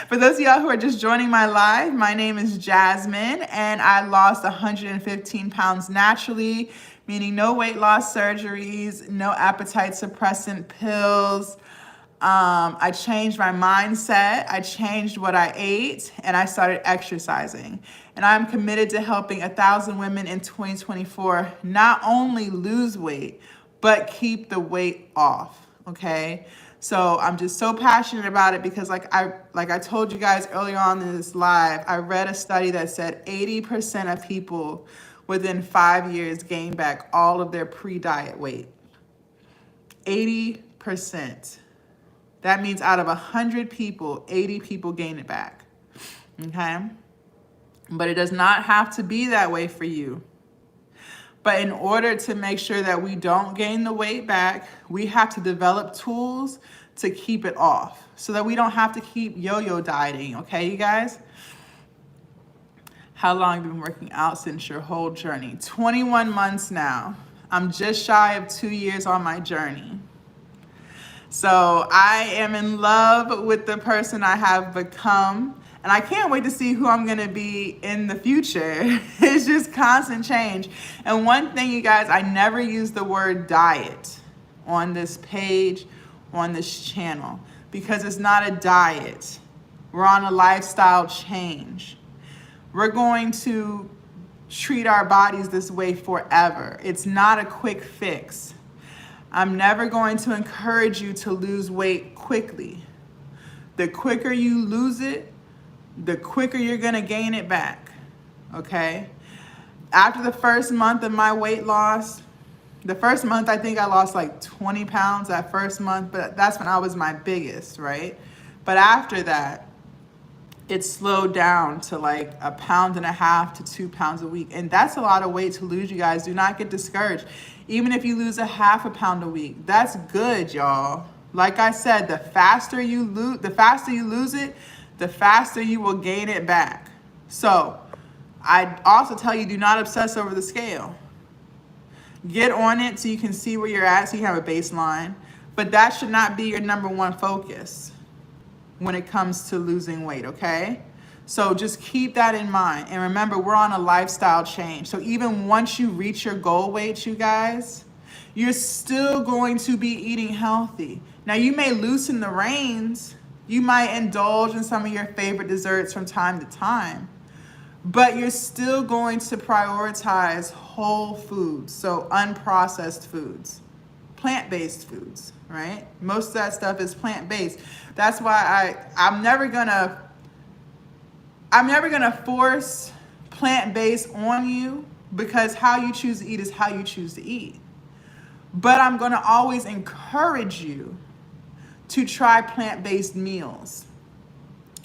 For those of y'all who are just joining my live, my name is Jasmine and I lost 115 pounds naturally, meaning no weight loss surgeries, no appetite suppressant pills. I changed my mindset, I changed what I ate, and I started exercising. And I'm committed to helping 1,000 women in 2024 not only lose weight, but keep the weight off, okay? So I'm just so passionate about it because like I told you guys earlier on in this live, I read a study that said 80% of people within 5 years gain back all of their pre-diet weight. 80%. That means out of 100 people, 80 people gain it back, okay? But it does not have to be that way for you. But in order to make sure that we don't gain the weight back, we have to develop tools to keep it off so that we don't have to keep yo-yo dieting, okay, you guys? How long have you been working out since your whole journey? 21 months now. I'm just shy of 2 years on my journey. So I am in love with the person I have become. And I can't wait to see who I'm gonna be in the future. It's just constant change. And one thing, you guys, I never use the word diet on this page, on this channel, because it's not a diet. We're on a lifestyle change. We're going to treat our bodies this way forever. It's not a quick fix. I'm never going to encourage you to lose weight quickly. The quicker you lose it, the quicker you're gonna gain it back, okay? After the first month of my weight loss, the first month I think I lost like 20 pounds that first month, but that's when I was my biggest, right? But after that, it slowed down to like 1.5 to 2 pounds a week. And that's a lot of weight to lose, you guys. Do not get discouraged. Even if you lose 0.5 pound a week, that's good, y'all. Like I said, the faster you lose it, the faster you will gain it back. So I also tell you, do not obsess over the scale. Get on it so you can see where you're at, so you have a baseline. But that should not be your number one focus when it comes to losing weight, okay? So just keep that in mind. And remember, we're on a lifestyle change. So even once you reach your goal weight, you guys, you're still going to be eating healthy. Now you may loosen the reins. You might indulge in some of your favorite desserts from time to time, but you're still going to prioritize whole foods, so unprocessed foods, plant-based foods, right? Most of that stuff is plant-based. That's why I'm never gonna force plant-based on you, because how you choose to eat is how you choose to eat. But I'm gonna always encourage you to try plant-based meals.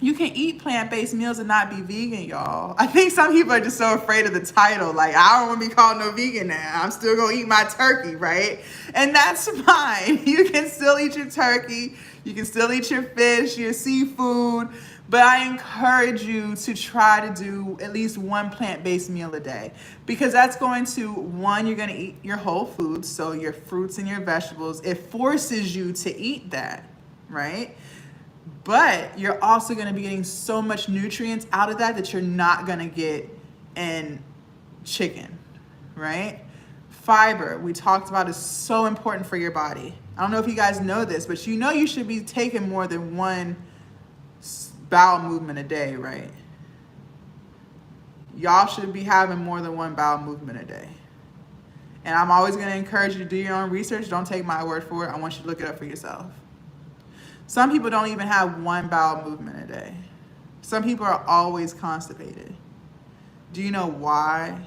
You can eat plant-based meals and not be vegan, y'all. I think some people are just so afraid of the title. Like, I don't want to be called no vegan now. I'm still going to eat my turkey, right? And that's fine. You can still eat your turkey. You can still eat your fish, your seafood. But I encourage you to try to do at least one plant-based meal a day, because that's going to, one, you're going to eat your whole foods, so your fruits and your vegetables. It forces you to eat that, right? But you're also going to be getting so much nutrients out of that you're not going to get in chicken, right? Fiber, we talked about, is so important for your body. I don't know if you guys know this, but you know you should be taking more than one bowel movement a day, right? Y'all should be having more than one bowel movement a day. And I'm always going to encourage you to do your own research. Don't take my word for it. I want you to look it up for yourself. Some people don't even have one bowel movement a day. Some people are always constipated. Do you know why?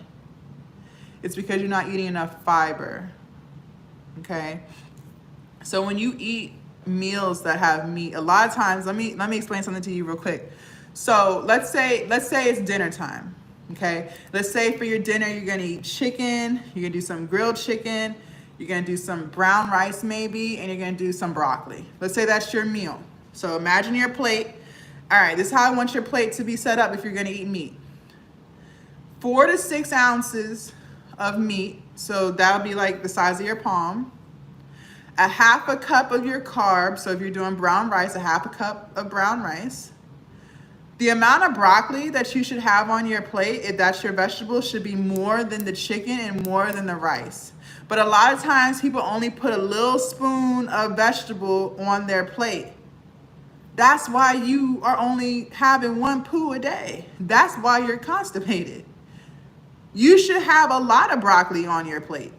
It's because you're not eating enough fiber, okay? So when you eat meals that have meat, a lot of times, let me explain something to you real quick. So let's say it's dinner time. Okay. Let's say for your dinner, you're going to eat chicken. You're going to do some grilled chicken. You're going to do some brown rice maybe, and you're going to do some broccoli. Let's say that's your meal. So imagine your plate. All right, this is how I want your plate to be set up if you're going to eat meat. 4 to 6 ounces of meat. So that'll be like the size of your palm. A half a cup of your carbs. So if you're doing brown rice, a half a cup of brown rice. The amount of broccoli that you should have on your plate, if that's your vegetable, should be more than the chicken and more than the rice. But a lot of times people only put a little spoon of vegetable on their plate. That's why you are only having 1 poo a day. That's why you're constipated. You should have a lot of broccoli on your plate,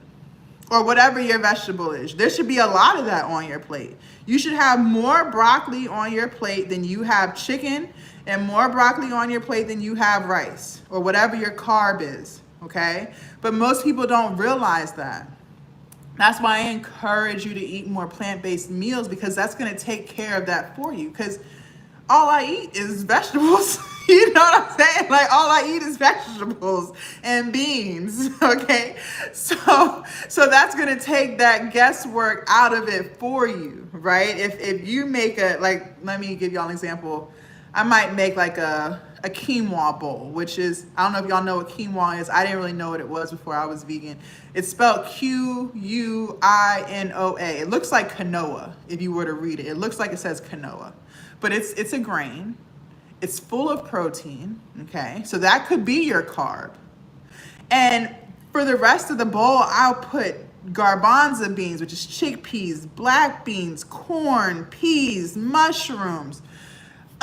or whatever your vegetable is. There should be a lot of that on your plate. You should have more broccoli on your plate than you have chicken, and more broccoli on your plate than you have rice, or whatever your carb is, okay? But most people don't realize that. That's why I encourage you to eat more plant-based meals, because that's gonna take care of that for you. Because all I eat is vegetables. You know what I'm saying? Like, all I eat is vegetables and beans, okay? So that's gonna take that guesswork out of it for you, right? If you make like, let me give y'all an example. I might make like a quinoa bowl, which is, I don't know if y'all know what quinoa is. I didn't really know what it was before I was vegan. It's spelled Quinoa. It looks like quinoa if you were to read it. It looks like it says quinoa, but it's a grain. It's full of protein, okay? So that could be your carb. And for the rest of the bowl, I'll put garbanzo beans, which is chickpeas, black beans, corn, peas, mushrooms,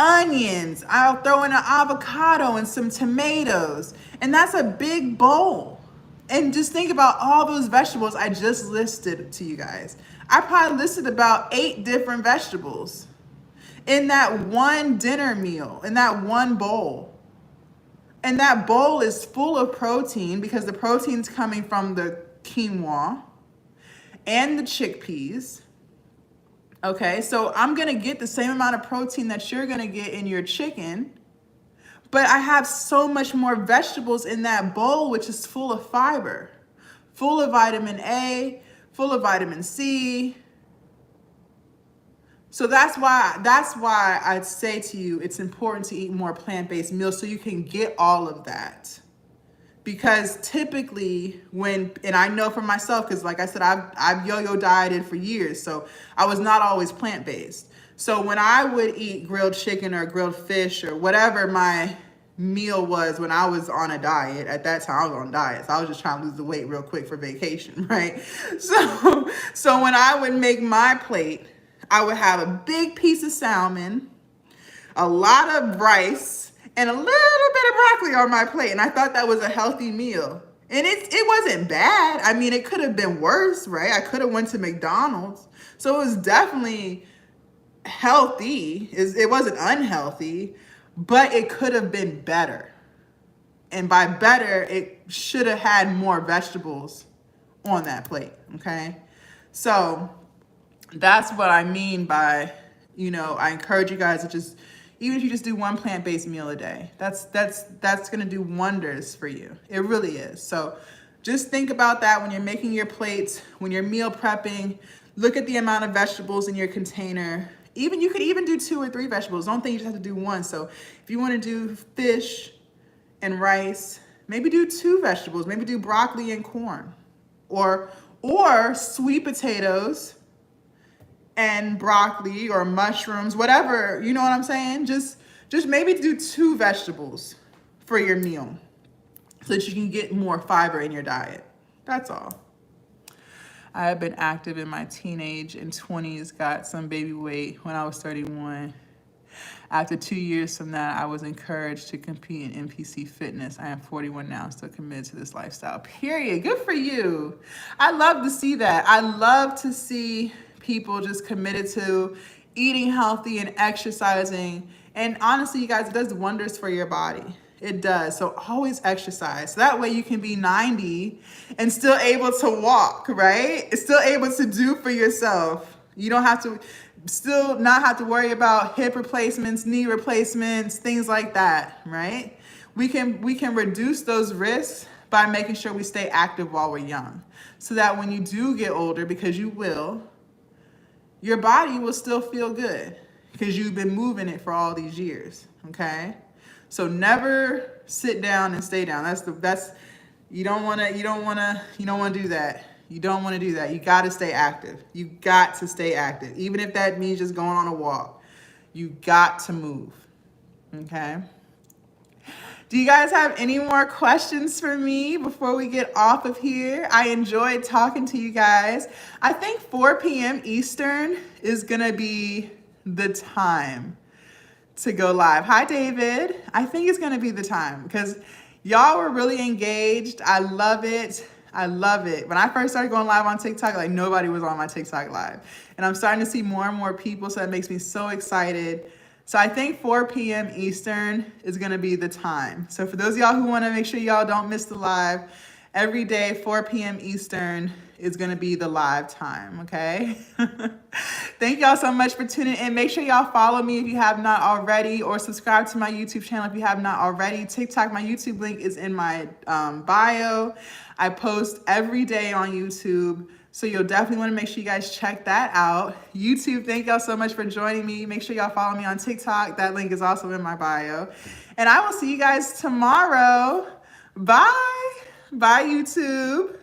onions. I'll throw in an avocado and some tomatoes. And that's a big bowl. And just think about all those vegetables I just listed to you guys. I probably listed about 8 different vegetables in that one dinner meal, in that one bowl. And that bowl is full of protein, because the protein's coming from the quinoa and the chickpeas. Okay, so I'm gonna get the same amount of protein that you're gonna get in your chicken, but I have so much more vegetables in that bowl, which is full of fiber, full of vitamin A, full of vitamin C. So that's why I'd say to you, it's important to eat more plant-based meals so you can get all of that. Because typically and I know for myself, because like I said, I've yo-yo dieted for years, so I was not always plant-based. So when I would eat grilled chicken or grilled fish or whatever my meal was when I was on a diet, at that time I was on a diet, so I was just trying to lose the weight real quick for vacation, right? So when I would make my plate, I would have a big piece of salmon, a lot of rice, and a little bit of broccoli on my plate. And I thought that was a healthy meal. And it wasn't bad. I mean, it could have been worse, right? I could have went to McDonald's. So it was definitely healthy. It wasn't unhealthy, but it could have been better. And by better, it should have had more vegetables on that plate, okay? So that's what I mean by, I encourage you guys to just, even if you just do one plant-based meal a day, that's gonna do wonders for you. It really is. So just think about that when you're making your plates, when you're meal prepping. Look at the amount of vegetables in your container. You could even do 2 or 3 vegetables. Don't think you just have to do one. So if you want to do fish and rice, maybe do 2 vegetables. Maybe do broccoli and corn, or sweet potatoes and broccoli, or mushrooms, whatever, you know what I'm saying? Just maybe do 2 vegetables for your meal so that you can get more fiber in your diet. That's all. I have been active in my teenage and 20s, got some baby weight when I was 31. After 2 years from that, I was encouraged to compete in NPC fitness. I am 41 now, still committed to this lifestyle, period. Good for you. I love to see that. I love to see people just committed to eating healthy and exercising. And honestly, you guys, it does wonders for your body. It does. So always exercise. So that way you can be 90 and still able to walk, right? It's still able to do for yourself. You don't have to, still not have to worry about hip replacements, knee replacements, things like that, right? We can reduce those risks by making sure we stay active while we're young, so that when you do get older, because you will, your body will still feel good because you've been moving it for all these years, okay? So never sit down and stay down. You don't want to do that. You don't want to do that. You got to stay active. You got to stay active. Even if that means just going on a walk, you got to move, okay? Do you guys have any more questions for me before we get off of here? I enjoyed talking to you guys. I think 4 p.m. Eastern is gonna be the time to go live. Hi, David. I think it's gonna be the time because y'all were really engaged. I love it. I love it. When I first started going live on TikTok, like nobody was on my TikTok live. And I'm starting to see more and more people, so that makes me so excited. So I think 4 p.m. Eastern is gonna be the time. So for those of y'all who wanna make sure y'all don't miss the live, every day, 4 p.m. Eastern is gonna be the live time, okay? Thank y'all so much for tuning in. Make sure y'all follow me if you have not already, or subscribe to my YouTube channel if you have not already. TikTok, my YouTube link is in my bio. I post every day on YouTube. So you'll definitely want to make sure you guys check that out. YouTube, thank y'all so much for joining me. Make sure y'all follow me on TikTok. That link is also in my bio. And I will see you guys tomorrow. Bye. Bye, YouTube.